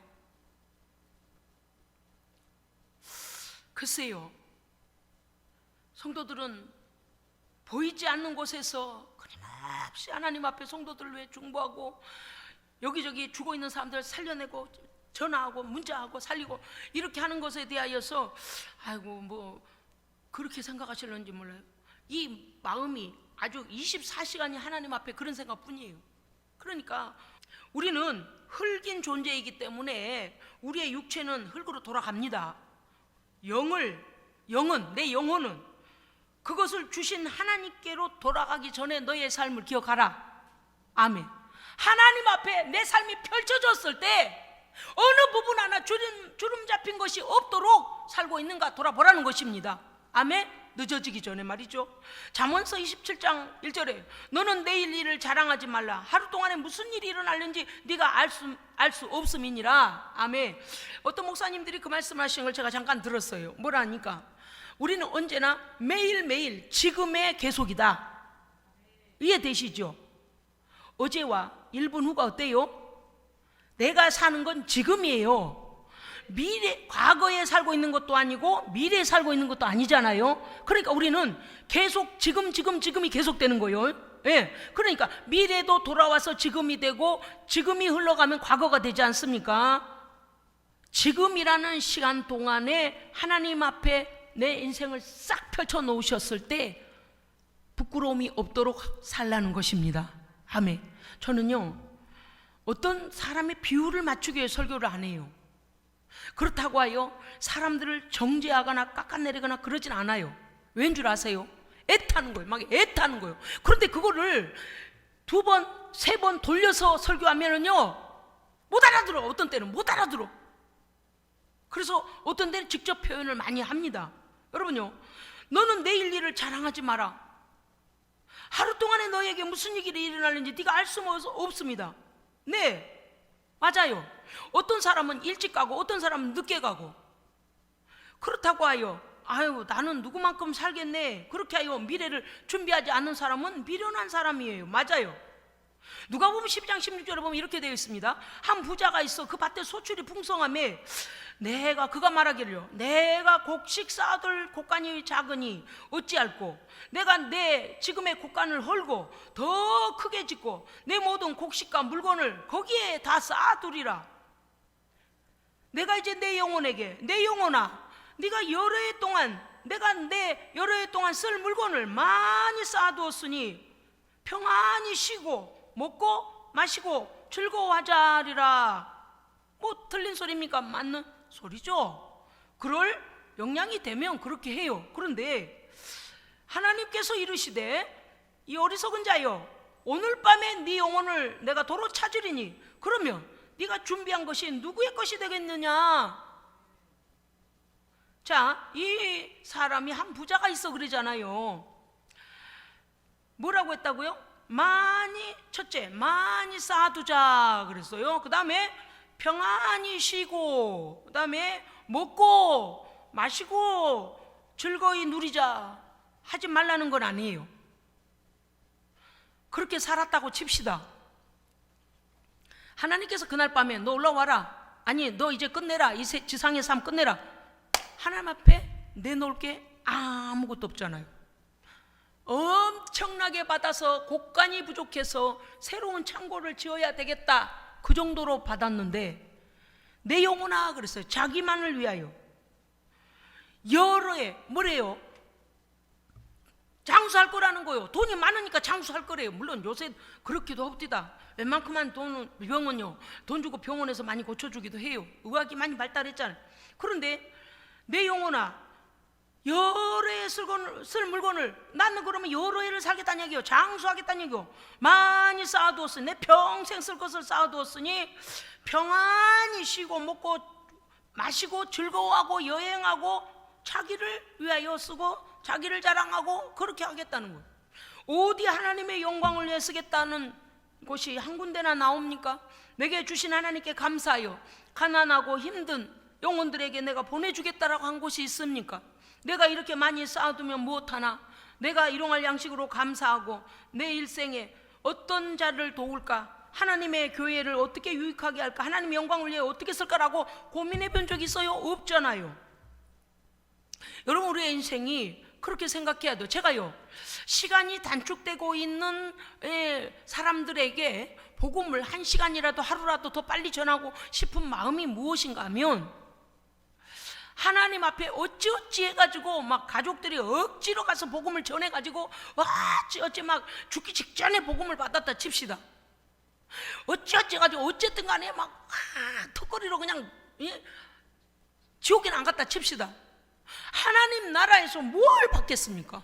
글쎄요, 성도들은 보이지 않는 곳에서 끊임없이 하나님 앞에 성도들을 위해 중보하고 여기저기 죽어 있는 사람들 살려내고 전화하고 문자하고 살리고 이렇게 하는 것에 대하여서 아이고 뭐 그렇게 생각하실는지 몰라요. 이 마음이 아주 24시간이 하나님 앞에 그런 생각뿐이에요. 그러니까 우리는 흙인 존재이기 때문에 우리의 육체는 흙으로 돌아갑니다. 영은 내 영혼은 그것을 주신 하나님께로 돌아가기 전에 너의 삶을 기억하라. 아멘. 하나님 앞에 내 삶이 펼쳐졌을 때 어느 부분 하나 주름 잡힌 것이 없도록 살고 있는가 돌아보라는 것입니다. 아멘. 늦어지기 전에 말이죠. 잠언서 27장 1절에 너는 내일 일을 자랑하지 말라. 하루 동안에 무슨 일이 일어날는지 네가 알 수 없음이니라. 아멘. 어떤 목사님들이 그 말씀을 하신 걸 제가 잠깐 들었어요. 뭐라니까 우리는 언제나 매일매일 지금의 계속이다. 이해되시죠? 어제와 1분 후가 어때요? 내가 사는 건 지금이에요. 과거에 살고 있는 것도 아니고 미래에 살고 있는 것도 아니잖아요. 그러니까 우리는 계속 지금이 계속되는 거예요. 예. 그러니까 미래도 돌아와서 지금이 되고 지금이 흘러가면 과거가 되지 않습니까? 지금이라는 시간 동안에 하나님 앞에 내 인생을 싹 펼쳐 놓으셨을 때 부끄러움이 없도록 살라는 것입니다. 아멘. 저는요, 어떤 사람의 비율을 맞추기 위해 설교를 안 해요. 그렇다고 하여 사람들을 정죄하거나 깎아내리거나 그러진 않아요. 왠 줄 아세요? 애타는 거예요. 막 애타는 거예요. 그런데 그거를 2번, 3번 돌려서 설교하면은요 못 알아들어. 어떤 때는 못 알아들어. 그래서 어떤 때는 직접 표현을 많이 합니다. 여러분요, 너는 내일 일을 자랑하지 마라. 하루 동안에 너에게 무슨 일이 일어나는지 네가 알 수 없습니다. 네, 맞아요. 어떤 사람은 일찍 가고 어떤 사람은 늦게 가고. 그렇다고 하여 아유 나는 누구만큼 살겠네 그렇게 하여 미래를 준비하지 않는 사람은 미련한 사람이에요. 맞아요. 누가복음 12장 16절에 보면 이렇게 되어 있습니다. 한 부자가 있어. 그 밭에 소출이 풍성하매 그가 말하기를요, 내가 곡식 쌓아둘 곡간이 작으니 어찌할꼬. 내가 내 지금의 곡간을 헐고 더 크게 짓고 내 모든 곡식과 물건을 거기에 다 쌓아두리라. 내가 이제 내 영혼에게, 내 영혼아, 네가 여러 해 동안 내가 내 여러 해 동안 쓸 물건을 많이 쌓아두었으니 평안히 쉬고 먹고 마시고 즐거워하자리라. 뭐 틀린 소리입니까? 맞는 소리죠. 그럴 역량이 되면 그렇게 해요. 그런데 하나님께서 이르시되 이 어리석은 자여, 오늘 밤에 네 영혼을 내가 도로 찾으리니 그러면 네가 준비한 것이 누구의 것이 되겠느냐. 자, 이 사람이 한 부자가 있어 그러잖아요. 뭐라고 했다고요? 첫째 많이 쌓아두자 그랬어요. 그 다음에 평안히 쉬고, 그 다음에 먹고 마시고 즐거이 누리자 하지 말라는 건 아니에요. 그렇게 살았다고 칩시다. 하나님께서 그날 밤에 너 올라와라, 아니 너 이제 끝내라, 이 지상의 삶 끝내라. 하나님 앞에 내놓을 게 아무것도 없잖아요. 엄청나게 받아서 곳간이 부족해서 새로운 창고를 지어야 되겠다, 그 정도로 받았는데, 내 영혼아 그랬어요. 자기만을 위하여 여러 해 뭐래요? 장수할 거라는 거요. 돈이 많으니까 장수할 거래요. 물론 요새 그렇기도 합디다. 웬만큼만 돈은, 병원요, 돈 주고 병원에서 많이 고쳐주기도 해요. 의학이 많이 발달했잖아요. 그런데 내 영혼아, 여러 해 쓸 물건을, 나는 그러면 여러 해를 살겠다는 얘기요. 장수하겠다는 얘기요. 많이 쌓아두었으니, 내 평생 쓸 것을 쌓아두었으니 평안히 쉬고 먹고 마시고 즐거워하고 여행하고 자기를 위하여 쓰고 자기를 자랑하고 그렇게 하겠다는 거예요. 어디 하나님의 영광을 위해 쓰겠다는 곳이 한 군데나 나옵니까? 내게 주신 하나님께 감사하여 가난하고 힘든 영혼들에게 내가 보내주겠다라고 한 곳이 있습니까? 내가 이렇게 많이 쌓아두면 무엇하나? 내가 일용할 양식으로 감사하고 내 일생에 어떤 자를 도울까? 하나님의 교회를 어떻게 유익하게 할까? 하나님의 영광을 위해 어떻게 쓸까라고 고민해 본 적 있어요? 없잖아요. 여러분, 우리의 인생이 그렇게 생각해야 돼요. 제가요, 시간이 단축되고 있는 사람들에게 복음을 1시간이라도 하루라도 더 빨리 전하고 싶은 마음이 무엇인가 하면, 하나님 앞에 어찌어찌 해가지고 막 가족들이 억지로 가서 복음을 전해가지고 어찌어찌 막 죽기 직전에 복음을 받았다 칩시다. 어찌어찌 해가지고 어쨌든 간에 막 턱걸이로 그냥 지옥에는 안 갔다 칩시다. 하나님 나라에서 뭘 받겠습니까?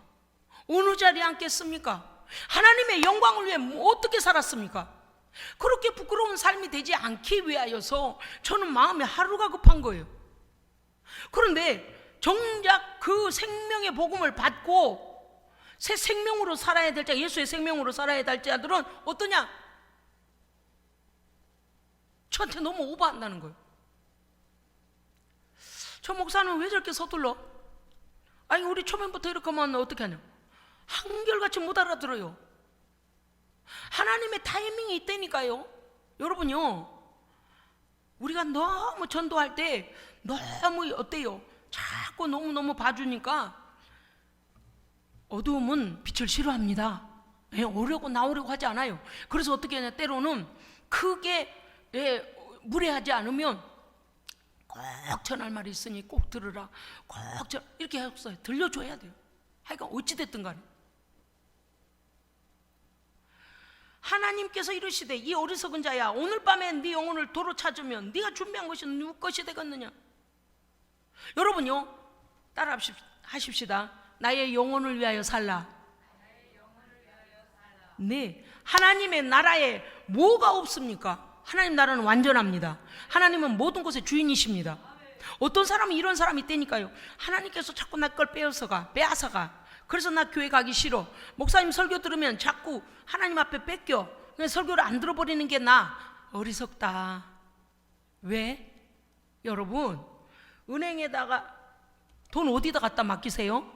어느 자리에 앉겠습니까? 하나님의 영광을 위해 어떻게 살았습니까? 그렇게 부끄러운 삶이 되지 않기 위하여서 저는 마음이 하루가 급한 거예요. 그런데 정작 그 생명의 복음을 받고 새 생명으로 살아야 될 자, 예수의 생명으로 살아야 될 자들은 어떠냐? 저한테 너무 오버한다는 거예요. 저 목사는 왜 저렇게 서툴러? 아니, 우리 초면부터 이렇게 하면 어떻게 하냐? 한결같이 못 알아들어요. 하나님의 타이밍이 있다니까요. 여러분요, 우리가 너무 전도할 때 너무 어때요? 자꾸 너무너무 봐주니까 어두움은 빛을 싫어합니다. 오려고 나오려고 하지 않아요. 그래서 어떻게 하냐? 때로는 크게 무례하지 않으면 꼭 전할 말이 있으니 꼭 들으라, 꼭 이렇게 했어요. 들려줘야 돼요. 하여간 어찌됐든 간에 하나님께서 이르시되, 이 어리석은 자야, 오늘 밤에 네 영혼을 도로 찾으면 네가 준비한 것이 누구 것이 되겠느냐? 여러분요, 따라 하십시다. 나의 영혼을 위하여 살라. 네, 하나님의 나라에 뭐가 없습니까? 하나님 나라는 완전합니다. 하나님은 모든 것의 주인이십니다. 어떤 사람은 이런 사람이 있다니까요. 하나님께서 자꾸 나 걸 빼앗아가. 그래서 나 교회 가기 싫어. 목사님 설교 들으면 자꾸 하나님 앞에 뺏겨. 그냥 설교를 안 들어버리는 게 나. 어리석다. 왜? 여러분, 은행에다가 돈 어디다 갖다 맡기세요?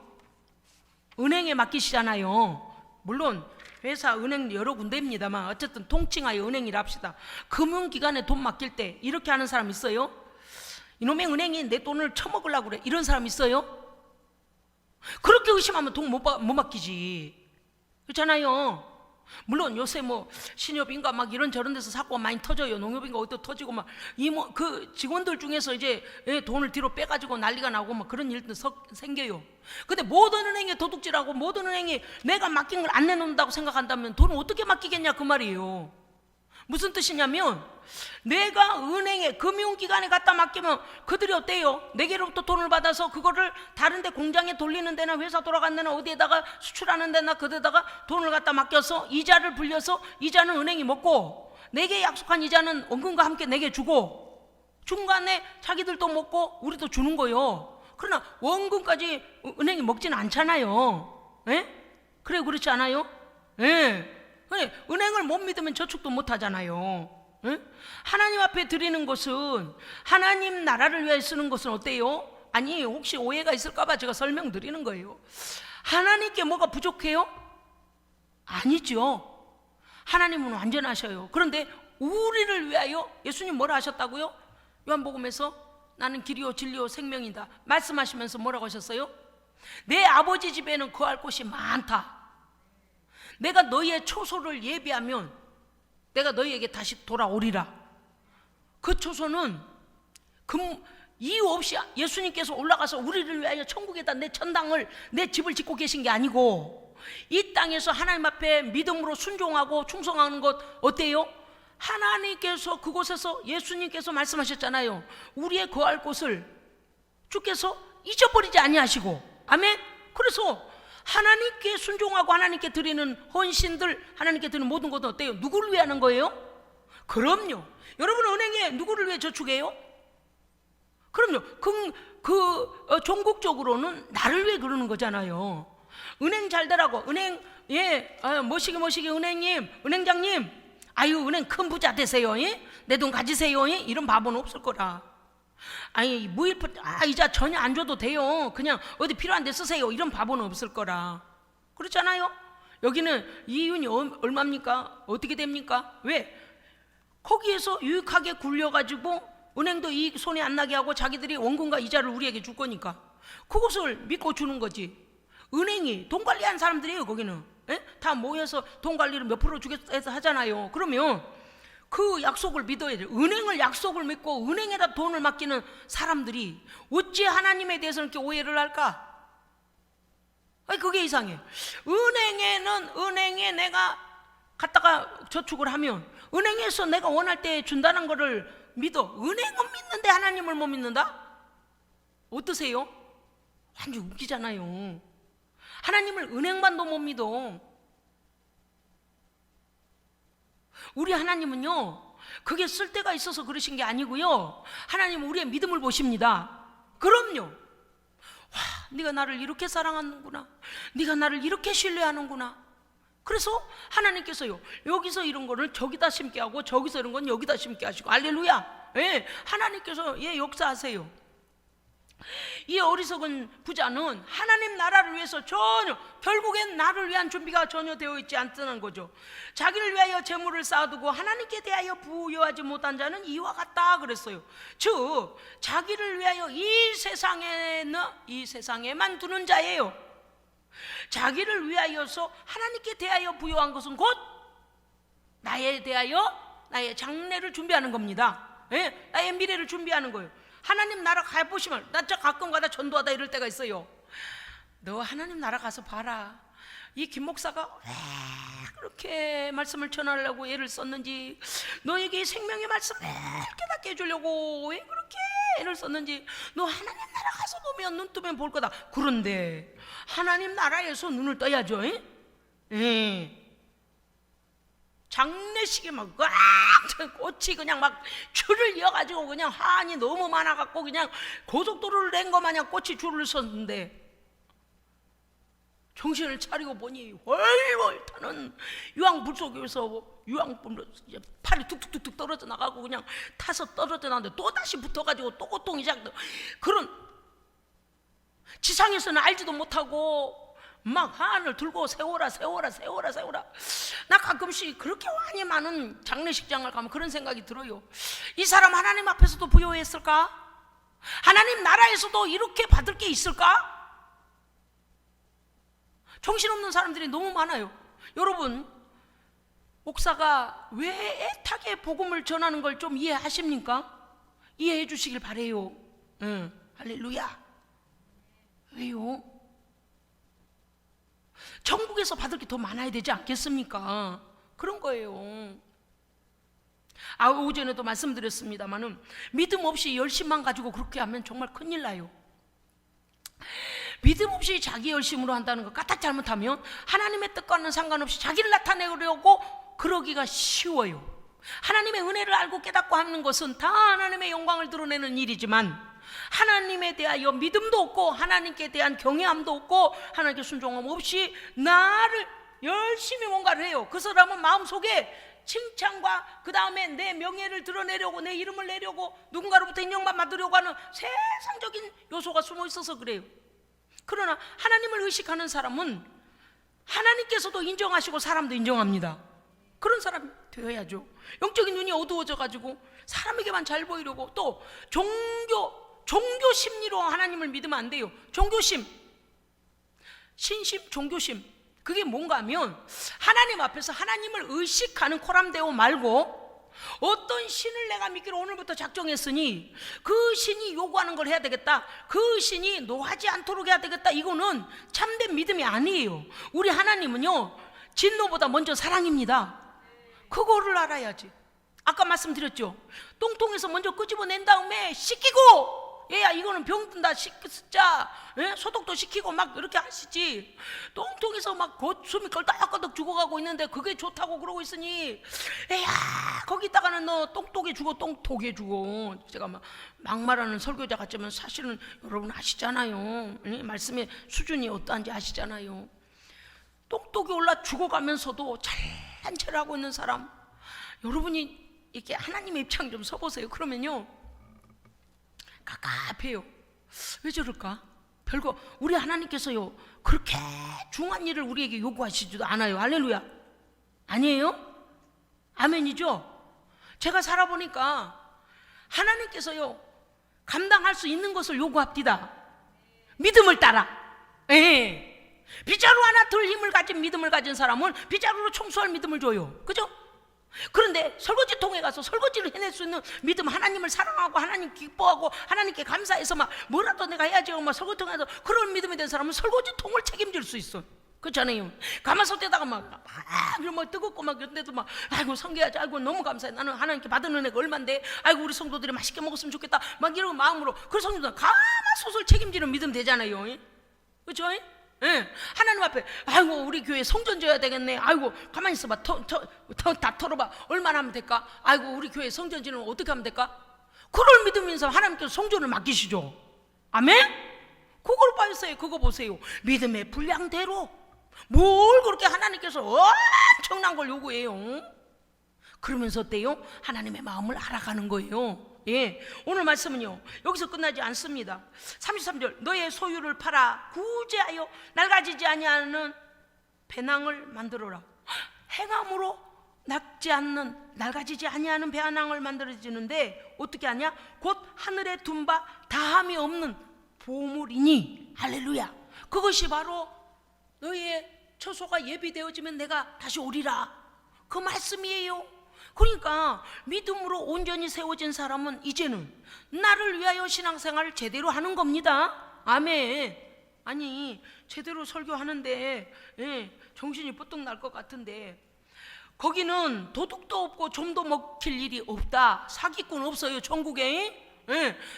은행에 맡기시잖아요. 물론 회사, 은행 여러 군데입니다만 어쨌든 통칭하여 은행이라 합시다. 금융기관에 돈 맡길 때 이렇게 하는 사람 있어요? 이놈의 은행이 내 돈을 처먹으려고 그래, 이런 사람 있어요? 그렇게 의심하면 돈 못 맡기지. 그렇잖아요. 물론 요새 뭐 신협인가 막 이런 저런 데서 사고가 많이 터져요. 농협인가 어디서 터지고 막 그 직원들 중에서 이제 돈을 뒤로 빼가지고 난리가 나고 막 그런 일도 생겨요. 근데 모든 은행에 도둑질하고 모든 은행이 내가 맡긴 걸 안 내놓는다고 생각한다면 돈을 어떻게 맡기겠냐 그 말이에요. 무슨 뜻이냐면, 내가 은행에 금융기관에 갖다 맡기면 그들이 어때요? 내게로부터 돈을 받아서 그거를 다른 데 공장에 돌리는 데나 회사 돌아가는 데나 어디에다가 수출하는 데나 그데다가 돈을 갖다 맡겨서 이자를 불려서 이자는 은행이 먹고, 내게 약속한 이자는 원금과 함께 내게 주고, 중간에 자기들도 먹고 우리도 주는 거예요. 그러나 원금까지 은행이 먹지는 않잖아요. 그래, 그렇지 않아요? 은행을 못 믿으면 저축도 못 하잖아요. 하나님 앞에 드리는 것은, 하나님 나라를 위해 쓰는 것은 어때요? 아니, 혹시 오해가 있을까봐 제가 설명드리는 거예요. 하나님께 뭐가 부족해요? 아니죠. 하나님은 완전하셔요. 그런데 우리를 위하여 예수님 뭐라 하셨다고요? 요한복음에서 나는 길이요 진리요 생명이다 말씀하시면서 뭐라고 하셨어요? 내 아버지 집에는 거할 곳이 많다. 내가 너희의 초소를 예비하면 내가 너희에게 다시 돌아오리라. 그 초소는 이유 없이 예수님께서 올라가서 우리를 위하여 천국에다 내 천당을, 내 집을 짓고 계신 게 아니고, 이 땅에서 하나님 앞에 믿음으로 순종하고 충성하는 것 어때요? 하나님께서 그곳에서, 예수님께서 말씀하셨잖아요. 우리의 거할 곳을 주께서 잊어버리지 아니하시고. 아멘. 그래서 하나님께 순종하고 하나님께 드리는 헌신들, 하나님께 드리는 모든 것은 어때요? 누구를 위해 하는 거예요? 그럼요. 여러분 은행에 누구를 위해 저축해요? 그럼요. 종국적으로는 나를 위해 그러는 거잖아요. 은행 잘 되라고, 은행, 모시기 은행님, 은행장님, 아유, 은행 큰 부자 되세요. 내 돈 가지세요. 이런 바보는 없을 거라. 아니, 무일푼, 이자 전혀 안 줘도 돼요. 그냥 어디 필요한 데 쓰세요. 이런 바보는 없을 거라. 그렇잖아요. 여기는 이윤이 얼마입니까? 어떻게 됩니까? 왜? 거기에서 유익하게 굴려가지고 은행도 이익 손에 안 나게 하고 자기들이 원금과 이자를 우리에게 줄 거니까 그것을 믿고 주는 거지. 은행이 돈 관리하는 사람들이에요. 거기는 다 모여서 돈 관리를 몇 프로 주겠다 해서 하잖아요. 그러면 그 약속을 믿어야 돼요. 은행을 약속을 믿고 은행에다 돈을 맡기는 사람들이 어찌 하나님에 대해서 이렇게 오해를 할까? 그게 이상해. 은행에 내가 갖다가 저축을 하면 은행에서 내가 원할 때 준다는 거를 믿어. 은행은 믿는데 하나님을 못 믿는다? 어떠세요? 완전 웃기잖아요. 하나님을 은행만도 못 믿어. 우리 하나님은요, 그게 쓸데가 있어서 그러신 게 아니고요, 하나님은 우리의 믿음을 보십니다. 그럼요. 와, 네가 나를 이렇게 사랑하는구나, 네가 나를 이렇게 신뢰하는구나. 그래서 하나님께서요, 여기서 이런 거를 저기다 심게 하고 저기서 이런 건 여기다 심게 하시고, 할렐루야. 하나님께서 역사하세요. 이 어리석은 부자는 하나님 나라를 위해서 전혀, 결국엔 나를 위한 준비가 전혀 되어 있지 않다는 거죠. 자기를 위하여 재물을 쌓아두고 하나님께 대하여 부여하지 못한 자는 이와 같다 그랬어요. 즉 자기를 위하여 이 세상에만 두는 자예요. 자기를 위하여서 하나님께 대하여 부여한 것은 곧 나에 대하여 나의 장래를 준비하는 겁니다. 나의 미래를 준비하는 거예요. 하나님 나라 가보시면, 나 진짜 가끔 가다 전도하다 이럴 때가 있어요. 너 하나님 나라 가서 봐라. 이 김 목사가 왜 그렇게 말씀을 전하려고 애를 썼는지, 너에게 생명의 말씀을 깨닫게 해주려고 왜 그렇게 애를 썼는지, 너 하나님 나라 가서 보면 눈 뜨면 볼 거다. 그런데 하나님 나라에서 눈을 떠야죠. 장례식에 막 꽃이 그냥 막 줄을 이어가지고 그냥 한이 너무 많아갖고 그냥 고속도로를 낸 거 마냥 꽃이 줄을 섰는데, 정신을 차리고 보니 훨훨 타는 유황불 속에서 유황불 팔이 툭툭툭툭 떨어져 나가고 그냥 타서 떨어져 나는데 또 다시 붙어가지고 또 고통이 시작돼. 그런 지상에서는 알지도 못하고 막 한을 들고 세워라. 나 가끔씩 그렇게 많이 많은 장례식장을 가면 그런 생각이 들어요. 이 사람 하나님 앞에서도 부여했을까? 하나님 나라에서도 이렇게 받을 게 있을까? 정신없는 사람들이 너무 많아요. 여러분, 목사가 왜 애타게 복음을 전하는 걸 좀 이해하십니까? 이해해 주시길 바래요. 할렐루야. 왜요? 천국에서 받을 게 더 많아야 되지 않겠습니까? 그런 거예요. 오전에도 말씀드렸습니다만은 믿음 없이 열심만 가지고 그렇게 하면 정말 큰일 나요. 믿음 없이 자기 열심으로 한다는 거 까딱 잘못하면 하나님의 뜻과는 상관없이 자기를 나타내려고 그러기가 쉬워요. 하나님의 은혜를 알고 깨닫고 하는 것은 다 하나님의 영광을 드러내는 일이지만, 하나님에 대하여 믿음도 없고 하나님께 대한 경외함도 없고 하나님께 순종함 없이 나를 열심히 뭔가를 해요. 그 사람은 마음속에 칭찬과 그 다음에 내 명예를 드러내려고, 내 이름을 내려고, 누군가로부터 인정만 받으려고 하는 세상적인 요소가 숨어 있어서 그래요. 그러나 하나님을 의식하는 사람은 하나님께서도 인정하시고 사람도 인정합니다. 그런 사람이 되어야죠. 영적인 눈이 어두워져 가지고 사람에게만 잘 보이려고, 또 종교 심리로 하나님을 믿으면 안 돼요. 종교심, 신심, 종교심, 그게 뭔가 하면 하나님 앞에서 하나님을 의식하는 코람데오 말고 어떤 신을 내가 믿기로 오늘부터 작정했으니 그 신이 요구하는 걸 해야 되겠다, 그 신이 노하지 않도록 해야 되겠다, 이거는 참된 믿음이 아니에요. 우리 하나님은요 진노보다 먼저 사랑입니다. 그거를 알아야지. 아까 말씀드렸죠. 똥통에서 먼저 끄집어낸 다음에 씻기고, 얘야 이거는 병든다 씻자, 소독도 시키고 막 이렇게 하시지. 똥통에서 막 숨이 껄떡껄떡 죽어가고 있는데 그게 좋다고 그러고 있으니 에야 거기다가는 너 똥독에 죽어, 똥독에 죽어. 제가 막 막말하는 설교자 같지만 사실은 여러분 아시잖아요. 말씀의 수준이 어떠한지 아시잖아요. 똥독이 올라 죽어가면서도 잘난 체를 하고 있는 사람, 여러분이 이렇게 하나님의 입장 좀 서보세요. 그러면요 갑갑해요. 왜 저럴까? 별거, 우리 하나님께서요 그렇게 중한 일을 우리에게 요구하시지도 않아요. 할렐루야. 아니에요? 아멘이죠? 제가 살아보니까 하나님께서요 감당할 수 있는 것을 요구합니다. 믿음을 따라. 빗자루 하나 들 힘을 가진 믿음을 가진 사람은 빗자루로 청소할 믿음을 줘요. 그죠? 그런데 설거지통에 가서 설거지를 해낼 수 있는 믿음, 하나님을 사랑하고 하나님 기뻐하고 하나님께 감사해서 막 뭐라도 내가 해야지 막 설거지통에 가서 그런 믿음이 된 사람은 설거지통을 책임질 수 있어. 그렇잖아요. 가마솥에다가 막 뜨겁고 막 이런데도 막 아이고 섬겨야지, 아이고 너무 감사해, 나는 하나님께 받은 은혜가 얼만데, 아이고 우리 성도들이 맛있게 먹었으면 좋겠다 막 이런 마음으로 그 성도들은 가마솥을 책임지는 믿음 되잖아요. 그렇죠? 하나님 앞에 아이고 우리 교회 성전 지어야 되겠네, 아이고 가만히 있어봐, 다 털어봐, 얼마나 하면 될까, 아이고 우리 교회 성전 지으면 어떻게 하면 될까. 그걸 믿으면서 하나님께서 성전을 맡기시죠. 아멘? 그걸 봐주세요. 그거 보세요. 믿음의 분량대로 뭘 그렇게 하나님께서 엄청난 걸 요구해요. 그러면서 어때요? 하나님의 마음을 알아가는 거예요. 오늘 말씀은요 여기서 끝나지 않습니다. 33절, 너의 소유를 팔아 구제하여 낡아지지 아니하는 배낭을 만들어라. 행함으로 낡지 않는, 낡아지지 아니하는 배낭을 만들어지는데 어떻게 하냐? 곧 하늘에 둔 바 다함이 없는 보물이니. 할렐루야. 그것이 바로 너의 처소가 예비되어지면 내가 다시 오리라, 그 말씀이에요. 그러니까 믿음으로 온전히 세워진 사람은 이제는 나를 위하여 신앙생활을 제대로 하는 겁니다. 아멘. 아니 제대로 설교하는데 정신이 부뚝 날 것 같은데 거기는 도둑도 없고 좀도 먹힐 일이 없다, 사기꾼 없어요 전국에.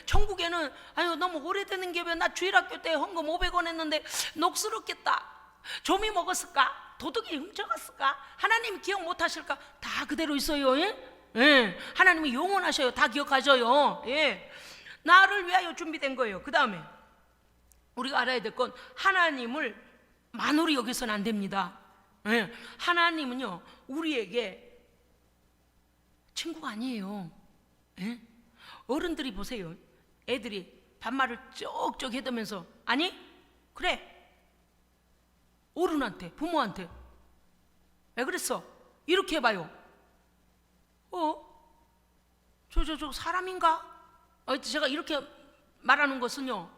천국에는 아유 너무 오래되는 게 왜 나 주일학교 때 헌금 500원 했는데 녹슬었겠다, 좀이 먹었을까, 도둑이 훔쳐갔을까, 하나님이 기억 못하실까, 다 그대로 있어요. 하나님이 영원하셔요. 다 기억하셔요. 나를 위하여 준비된 거예요. 그 다음에 우리가 알아야 될 건 하나님을 만으로 여기서는 안 됩니다. 하나님은요 우리에게 친구가 아니에요. 어른들이 보세요. 애들이 반말을 쩍쩍 해대면서 아니 그래 어른한테, 부모한테 왜 그랬어? 이렇게 해봐요. 저 사람인가? 제가 이렇게 말하는 것은요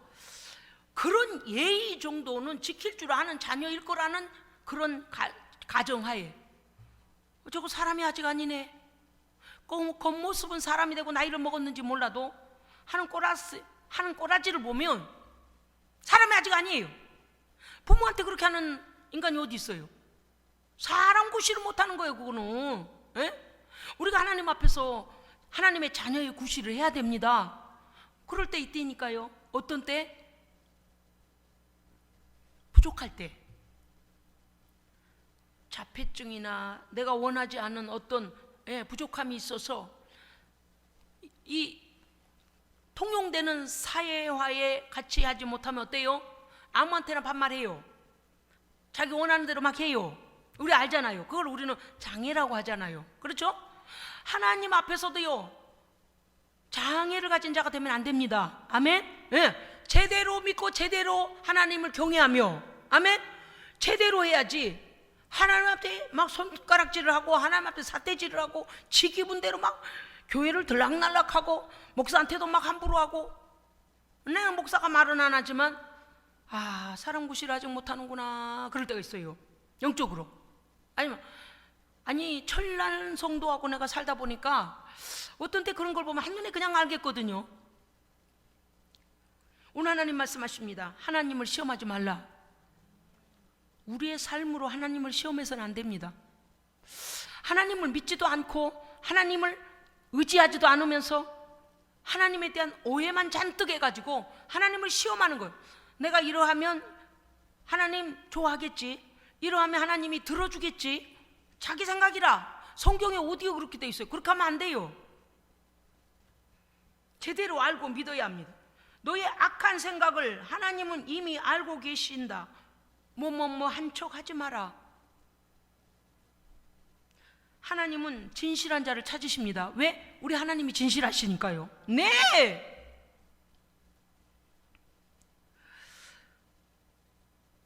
그런 예의 정도는 지킬 줄 아는 자녀일 거라는 그런 가정하에 저거 사람이 아직 아니네, 겉모습은 사람이 되고 나이를 먹었는지 몰라도 하는 꼬라지를 보면 사람이 아직 아니에요. 부모한테 그렇게 하는 인간이 어디 있어요? 사람 구실을 못하는 거예요. 그거는 우리가 하나님 앞에서 하나님의 자녀의 구실을 해야 됩니다. 그럴 때 있다니까요. 어떤 때? 부족할 때, 자폐증이나 내가 원하지 않은 어떤 부족함이 있어서 이 통용되는 사회화에 같이 하지 못하면 어때요? 아무한테나 반말해요. 자기 원하는 대로 막 해요. 우리 알잖아요. 그걸 우리는 장애라고 하잖아요. 그렇죠? 하나님 앞에서도요 장애를 가진 자가 되면 안 됩니다. 아멘? 제대로 믿고 제대로 하나님을 경외하며, 아멘? 제대로 해야지 하나님 앞에 막 손가락질을 하고 하나님 앞에 삿대질을 하고 지 기분대로 막 교회를 들락날락하고 목사한테도 막 함부로 하고. 내가 목사가 말은 안 하지만 사람 구실 아직 못하는구나 그럴 때가 있어요. 영적으로. 아니 천란 성도하고 내가 살다 보니까 어떤 때 그런 걸 보면 한눈에 그냥 알겠거든요. 오늘 하나님 말씀하십니다. 하나님을 시험하지 말라. 우리의 삶으로 하나님을 시험해서는 안 됩니다. 하나님을 믿지도 않고 하나님을 의지하지도 않으면서 하나님에 대한 오해만 잔뜩 해가지고 하나님을 시험하는 거예요. 내가 이러하면 하나님 좋아하겠지, 이러하면 하나님이 들어주겠지, 자기 생각이라. 성경에 어디에 그렇게 돼 있어요? 그렇게 하면 안 돼요. 제대로 알고 믿어야 합니다. 너의 악한 생각을 하나님은 이미 알고 계신다. 한 척 하지 마라. 하나님은 진실한 자를 찾으십니다. 왜? 우리 하나님이 진실하시니까요. 네!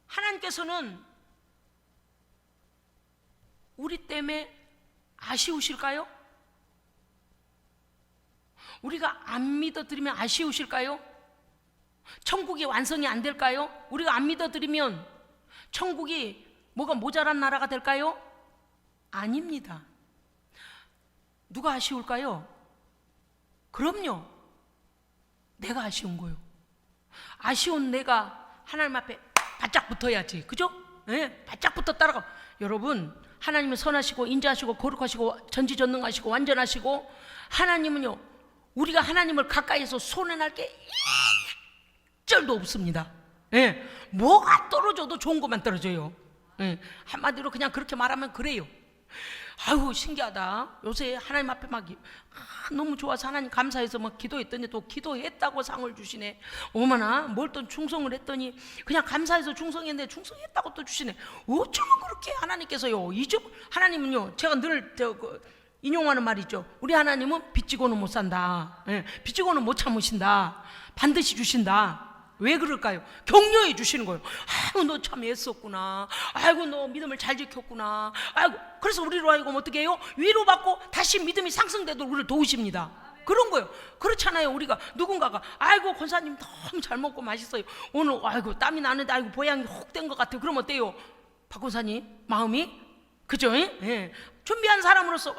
하나님께서는 우리 때문에 아쉬우실까요? 우리가 안 믿어드리면 아쉬우실까요? 천국이 완성이 안 될까요? 우리가 안 믿어드리면 천국이 뭐가 모자란 나라가 될까요? 아닙니다. 누가 아쉬울까요? 그럼요, 내가 아쉬운 거예요. 아쉬운 내가 하나님 앞에 바짝 붙어야지, 그죠? 네, 바짝 붙어 따라가. 여러분, 하나님은 선하시고 인자하시고 거룩하시고 전지전능하시고 완전하시고, 하나님은요, 우리가 하나님을 가까이에서 손해날 게 일절도 없습니다. 네, 뭐가 떨어져도 좋은 것만 떨어져요. 네, 한마디로 그냥 그렇게 말하면 그래요. 아유, 신기하다. 요새 하나님 앞에 막 너무 좋아서 하나님 감사해서 막 기도했더니 또 기도했다고 상을 주시네. 어머나, 뭘 또 충성을 했더니 그냥 감사해서 충성했는데 충성했다고 또 주시네. 어쩌면 그렇게 하나님께서요, 하나님은요, 제가 늘 인용하는 말이 있죠. 우리 하나님은 빚지고는 못 산다. 예, 빚지고는 못 참으신다. 반드시 주신다. 왜 그럴까요? 격려해 주시는 거예요. 아이고, 너 참 애썼구나. 아이고, 너 믿음을 잘 지켰구나. 아이고, 그래서 우리로 하여금 어떻게 해요? 위로받고 다시 믿음이 상승되도록 우리를 도우십니다. 그런 거예요. 그렇잖아요. 우리가 누군가가 아이고, 권사님 너무 잘 먹고 맛있어요. 오늘 아이고 땀이 나는데 아이고 보양이 혹 된 것 같아요. 그럼 어때요? 박 권사님 마음이, 그죠? 예. 준비한 사람으로서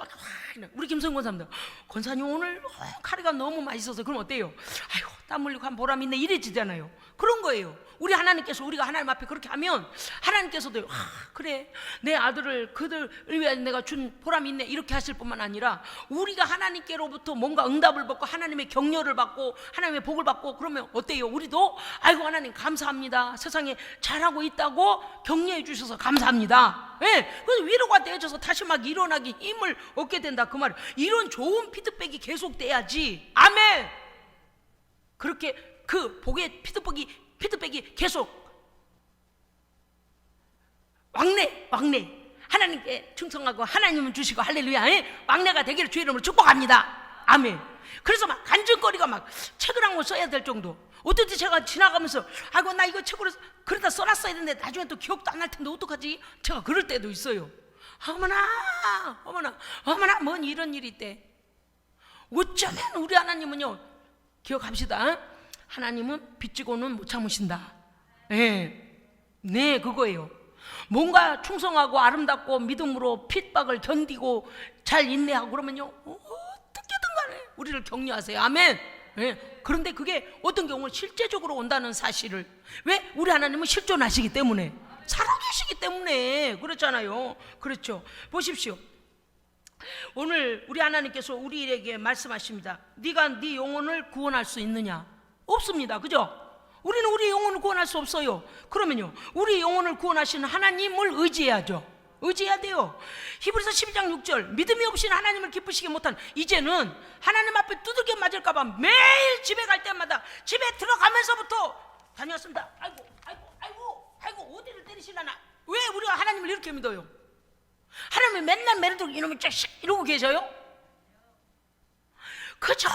우리 김성 권사입니다. 권사님 오늘 카레가 너무 맛있어서. 그럼 어때요? 아이고, 땀 흘리고 한 보람 있네, 이래지잖아요. 그런 거예요. 우리 하나님께서 우리가 하나님 앞에 그렇게 하면 하나님께서도 그래, 내 아들을 그들을 위해 내가 준 보람이 있네, 이렇게 하실 뿐만 아니라 우리가 하나님께로부터 뭔가 응답을 받고 하나님의 격려를 받고 하나님의 복을 받고 그러면 어때요? 우리도 아이고 하나님 감사합니다, 세상에 잘하고 있다고 격려해 주셔서 감사합니다. 예, 그래서 위로가 되어져서 다시 막 일어나기 힘을 얻게 된다, 그 말이에요. 이런 좋은 피드백이 계속돼야지. 아멘. 그렇게 그 복의 피드백이 계속 왕래 하나님께 충성하고 하나님은 주시고 할렐루야, 왕래가 되기를 주의 이름으로 축복합니다. 아멘. 그래서 막 간증거리가 막 책을 한 권 써야 될 정도. 어떨 때 제가 지나가면서 아이고, 나 이거 책으로 그러다 써놨어야 되는데 나중에 또 기억도 안 날 텐데 어떡하지? 제가 그럴 때도 있어요. 어머나 뭔 이런 일이 있대. 어쩌면 우리 하나님은요, 기억합시다. 하나님은 빚지고는 못 참으신다. 네, 그거예요. 뭔가 충성하고 아름답고 믿음으로 핍박을 견디고 잘 인내하고 그러면요, 어떻게든 간에 우리를 격려하세요. 아멘. 그런데 그게 어떤 경우는 실제적으로 온다는 사실을, 왜? 우리 하나님은 실존하시기 때문에, 살아계시기 때문에 그렇잖아요. 그렇죠. 보십시오. 오늘 우리 하나님께서 우리에게 말씀하십니다. 네가 네 영혼을 구원할 수 있느냐? 없습니다. 그죠? 우리는 우리 영혼을 구원할 수 없어요. 그러면요, 우리 영혼을 구원하시는 하나님을 의지해야죠. 의지해야 돼요. 히브리서 12장 6절, 믿음이 없이는 하나님을 기쁘시게 못한, 이제는 하나님 앞에 두들겨 맞을까봐 매일 집에 갈 때마다 집에 들어가면서부터 다녔습니다. 아이고 어디를 때리시려나. 왜 우리가 하나님을 이렇게 믿어요? 하나님이 맨날 매일도 이놈의 자식 이러고 계셔요? 그저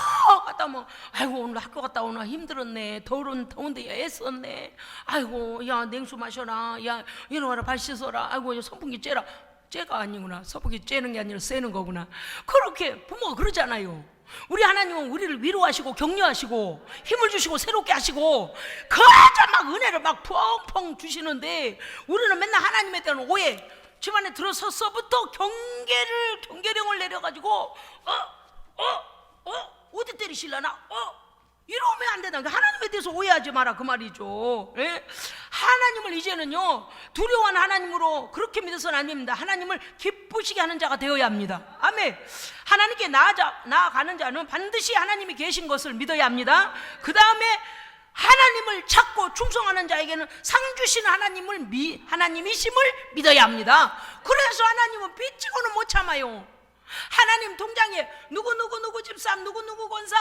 갔다 뭐 아이고 오늘 학교 갔다 오나 힘들었네, 더운데 애썼네, 아이고 야 냉수 마셔라, 야 일어나라 발 씻어라, 아이고 선풍기 쬐라. 쬐가 아니구나, 선풍기 쬐는 게 아니라 쐬는 거구나. 그렇게 부모가 그러잖아요. 우리 하나님은 우리를 위로하시고 격려하시고 힘을 주시고 새롭게 하시고 그저 막 은혜를 막 펑펑 주시는데 우리는 맨날 하나님에 대한 오해, 집안에 들어서서부터 경계령을 내려가지고 어디 때리실라나 이러면 안 된다. 하나님에 대해서 오해하지 마라 그 말이죠. 예? 하나님을 이제는요 두려워하는 하나님으로 그렇게 믿어서는 안 됩니다. 하나님을 기쁘시게 하는 자가 되어야 합니다. 아멘. 하나님께 나아가는 자는 반드시 하나님이 계신 것을 믿어야 합니다. 그 다음에 하나님을 찾고 충성하는 자에게는 상 주시는 하나님이심을 믿어야 합니다. 그래서 하나님은 빚지고는 못 참아요. 하나님 통장에 누구 집사람 누구 권사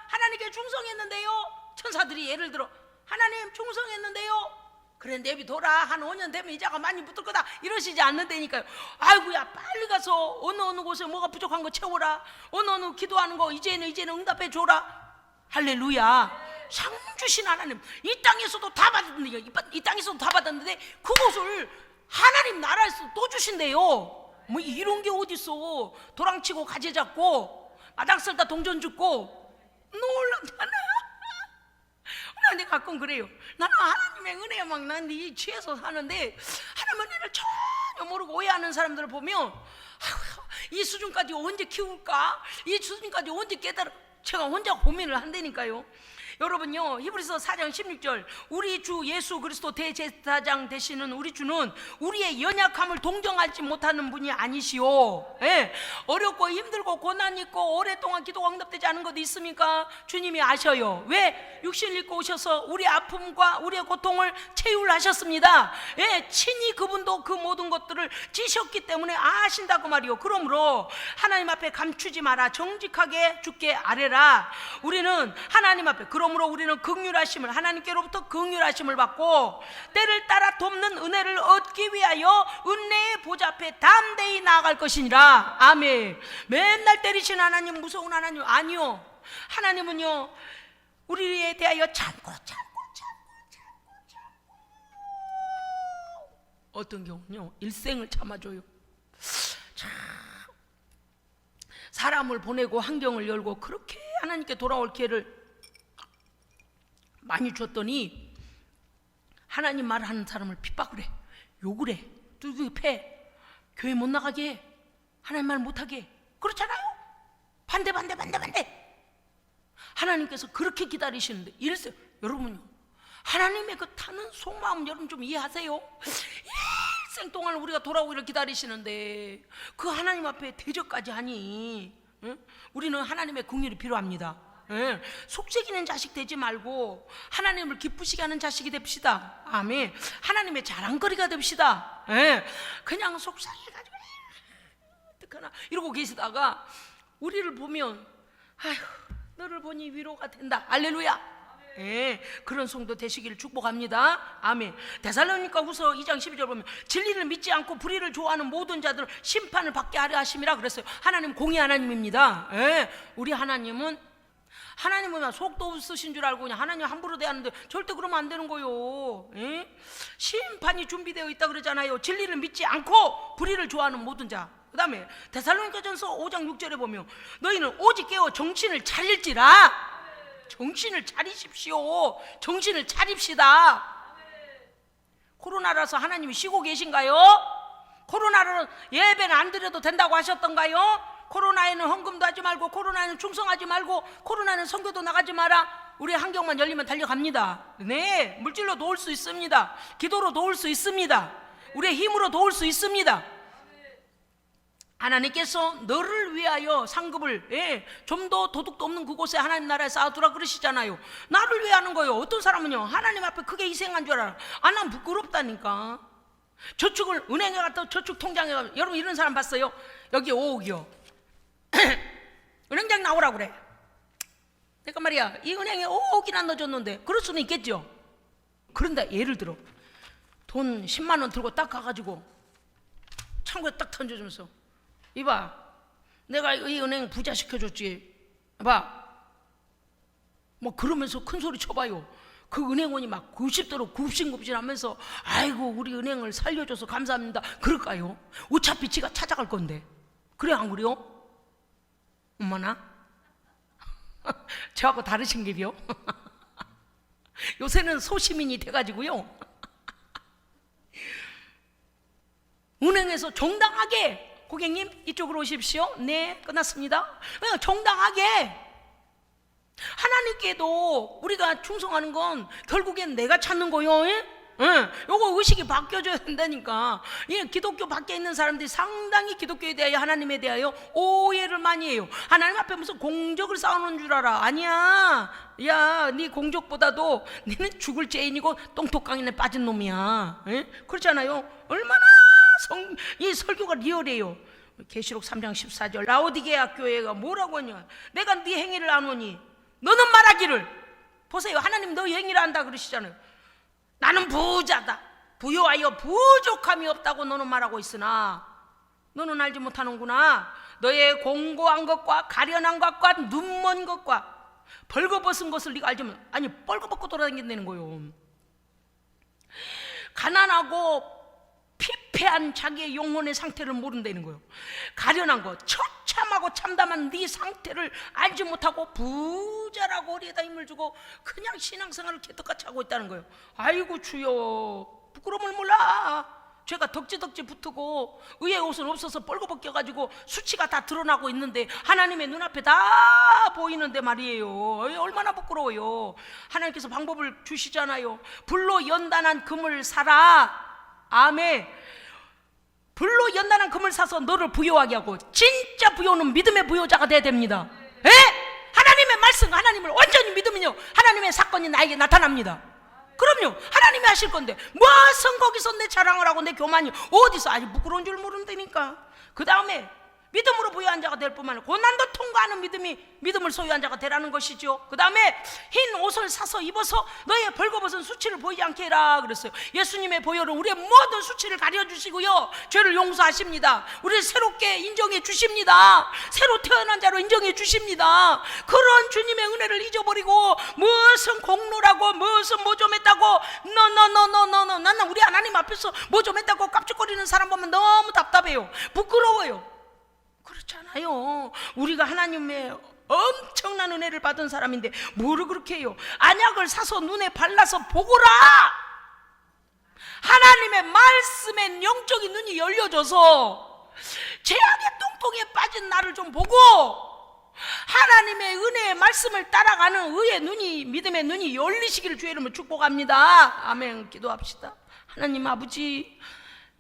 하나님께 충성했는데요, 천사들이 예를 들어 하나님 충성했는데요, 그래 내비둬라, 한 5년 되면 이자가 많이 붙을 거다 이러시지 않는다니까요. 아이고야 빨리 가서 어느 곳에 뭐가 부족한 거 채워라, 어느 기도하는 거 이제는 응답해 줘라. 할렐루야. 상 주신 하나님, 이 땅에서도 다 받았는데 그것을 하나님 나라에서 또 주신대요. 뭐 이런 게 어딨어. 도랑치고 가재 잡고 마당 쓸다 동전 죽고 놀랍잖아. 근데 가끔 그래요. 나는 하나님의 은혜에 막 난 이 취해서 사는데 하나님 은혜를 전혀 모르고 오해하는 사람들을 보면 이 수준까지 언제 키울까, 이 수준까지 언제 깨달아, 제가 혼자 고민을 한다니까요. 여러분요, 히브리서 4장 16절 우리 주 예수 그리스도 대제사장 되시는 우리 주는 우리의 연약함을 동정하지 못하는 분이 아니시오. 예, 어렵고 힘들고 고난 있고 오랫동안 기도가 응답되지 않은 것도 있습니까? 주님이 아셔요. 왜? 육신을 입고 오셔서 우리 아픔과 우리의 고통을 체휼하셨습니다. 예, 친히 그분도 그 모든 것들을 지셨기 때문에 아신다고 말이요. 그러므로 하나님 앞에 감추지 마라, 정직하게 주께 아뢰라. 우리는 하나님 앞에, 그러므로 우리는 긍휼하심을, 하나님께로부터 긍휼하심을 받고 때를 따라 돕는 은혜를 얻기 위하여 은혜의 보좌 앞에 담대히 나아갈 것이니라. 아멘. 맨날 때리신 하나님, 무서운 하나님 아니요. 하나님은요 우리에 대하여 참고 어떤 경우는요 일생을 참아줘요. 참, 사람을 보내고 환경을 열고 그렇게 하나님께 돌아올 기회를 많이 줬더니 하나님 말하는 사람을 핍박을 해, 욕을 해, 두들겨 패, 교회 못 나가게 해, 하나님 말 못하게 해. 그렇잖아요. 반대. 하나님께서 그렇게 기다리시는데 이랬어요. 여러분요, 하나님의 그 타는 속마음 여러분 좀 이해하세요? 일생 동안 우리가 돌아오기를 기다리시는데 그 하나님 앞에 대적까지 하니, 응? 우리는 하나님의 긍휼이 필요합니다. 예, 속삭이는 자식 되지 말고 하나님을 기쁘시게 하는 자식이 됩시다. 아멘. 하나님의 자랑거리가 됩시다. 예, 그냥 속삭여가지고 어떡하나 이러고 계시다가 우리를 보면 아휴 너를 보니 위로가 된다. 할렐루야. 예, 그런 성도 되시기를 축복합니다. 아멘. 데살로니가 후서 2장 12절 보면 진리를 믿지 않고 불의를 좋아하는 모든 자들을 심판을 받게 하려 하심이라 그랬어요. 하나님 공의 하나님입니다. 예, 우리 하나님은 속도 없으신 줄 알고 그냥 하나님 함부로 대하는데 절대 그러면 안 되는 거요. 예? 심판이 준비되어 있다 그러잖아요. 진리를 믿지 않고 불의를 좋아하는 모든 자. 그 다음에 데살로니가전서 5장 6절에 보면 너희는 오직 깨어 정신을 차릴지라. 정신을 차리십시오. 정신을 차립시다. 코로나라서 하나님이 쉬고 계신가요? 코로나로 예배는 안 드려도 된다고 하셨던가요? 코로나에는 헌금도 하지 말고, 코로나에는 충성하지 말고, 코로나에는 선교도 나가지 마라. 우리 환경만 열리면 달려갑니다. 네, 물질로 도울 수 있습니다. 기도로 도울 수 있습니다. 우리의 힘으로 도울 수 있습니다. 하나님께서 너를 위하여 상급을 좀 더 도둑도 없는 그곳에 하나님 나라에 쌓아두라 그러시잖아요. 나를 위해 하는 거예요. 어떤 사람은요 하나님 앞에 크게 희생한 줄 알아. 난 부끄럽다니까. 저축을 은행에 갔다 저축 통장에 가면, 여러분 이런 사람 봤어요? 여기 5억이요 은행장 나오라 그래. 내가 말이야 이 은행에 5억이나 넣어줬는데 그럴 수는 있겠죠. 그런데 예를 들어 돈 10만 원 들고 딱 가가지고 창고에 딱 던져주면서 이봐 내가 이 은행 부자 시켜줬지 봐 뭐 그러면서 큰 소리 쳐봐요. 그 은행원이 막 굽십대로 굽신굽신하면서 아이고 우리 은행을 살려줘서 감사합니다 그럴까요? 어차피 지가 찾아갈 건데. 그래 안 그래요? 엄마나? 저하고 다르신 게요. 요새는 소시민이 돼가지고요, 은행에서 정당하게 고객님 이쪽으로 오십시오. 네, 끝났습니다. 그냥 정당하게 하나님께도 우리가 충성하는 건 결국엔 내가 찾는 거요. 요거 의식이 바뀌어져야 된다니까. 기독교 밖에 있는 사람들이 상당히 기독교에 대하여, 하나님에 대하여 오해를 많이 해요. 하나님 앞에 무슨 공적을 쌓아놓은 줄 알아. 아니야. 야, 네 공적보다도 너는 죽을 죄인이고 똥톡강인에 빠진 놈이야. 그렇잖아요. 얼마나 이 설교가 리얼해요. 계시록 3장 14절 라오디게아 교회가 뭐라고 하냐. 내가 네 행위를 아노니 너는 말하기를, 보세요, 하나님 너 행위를 안다 그러시잖아요. 나는 부자다, 부요하여 부족함이 없다고 너는 말하고 있으나 너는 알지 못하는구나. 너의 공고한 것과 가련한 것과 눈먼 것과 벌거벗은 것을 네가 알지 못. 아니, 벌거벗고 돌아다닌다는 거예요. 가난하고 피폐한 자기의 영혼의 상태를 모른다는 거예요. 가련한 거, 처참하고 참담한 네 상태를 알지 못하고 부자라고 어리에다 힘을 주고 그냥 신앙생활을 개떡같이 하고 있다는 거예요. 아이고 주여, 부끄러움을 몰라. 죄가 덕지덕지 붙고 의의 옷은 없어서 뻘거벗겨가지고 수치가 다 드러나고 있는데 하나님의 눈앞에 다 보이는데 말이에요. 얼마나 부끄러워요. 하나님께서 방법을 주시잖아요. 불로 연단한 금을 사라. 아멘. 불로 연단한 금을 사서 너를 부요하게 하고, 진짜 부요는 믿음의 부요자가 돼야 됩니다. 하나님의 말씀, 하나님을 온전히 믿으면요, 하나님의 사건이 나에게 나타납니다. 그럼요, 하나님이 하실 건데 무슨 거기서 내 자랑을 하고 내 교만이 어디서. 아주 부끄러운 줄 모른다니까. 그 다음에 믿음으로 부유한 자가 될 뿐만 아니라 고난도 통과하는 믿음을 소유한 자가 되라는 것이죠. 그 다음에 흰 옷을 사서 입어서 너의 벌거벗은 수치를 보이지 않게 해라 그랬어요. 예수님의 보혈은 우리의 모든 수치를 가려주시고요, 죄를 용서하십니다. 우리를 새롭게 인정해 주십니다. 새로 태어난 자로 인정해 주십니다. 그런 주님의 은혜를 잊어버리고 무슨 공로라고 무슨 뭐 좀 했다고 나는 우리 하나님 앞에서 뭐 좀 했다고 깝죽거리는 사람 보면 너무 답답해요. 부끄러워요. 그렇잖아요. 우리가 하나님의 엄청난 은혜를 받은 사람인데 뭐를 그렇게 해요. 안약을 사서 눈에 발라서 보거라. 하나님의 말씀에 영적인 눈이 열려져서 죄악의 똥통에 빠진 나를 좀 보고 하나님의 은혜의 말씀을 따라가는 의의 눈이, 믿음의 눈이 열리시기를 주의 이름으로 축복합니다. 아멘. 기도합시다. 하나님 아버지,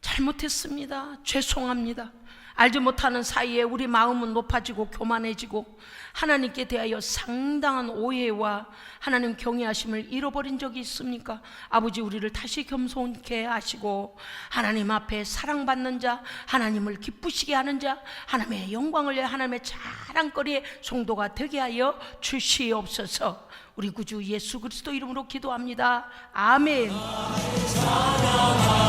잘못했습니다. 죄송합니다. 알지 못하는 사이에 우리 마음은 높아지고 교만해지고 하나님께 대하여 상당한 오해와 하나님 경외하심을 잃어버린 적이 있습니까? 아버지, 우리를 다시 겸손케 하시고 하나님 앞에 사랑받는 자, 하나님을 기쁘시게 하는 자, 하나님의 영광을 위해 하나님의 자랑거리의 성도가 되게 하여 주시옵소서. 우리 구주 예수 그리스도 이름으로 기도합니다. 아멘. 사랑하리라.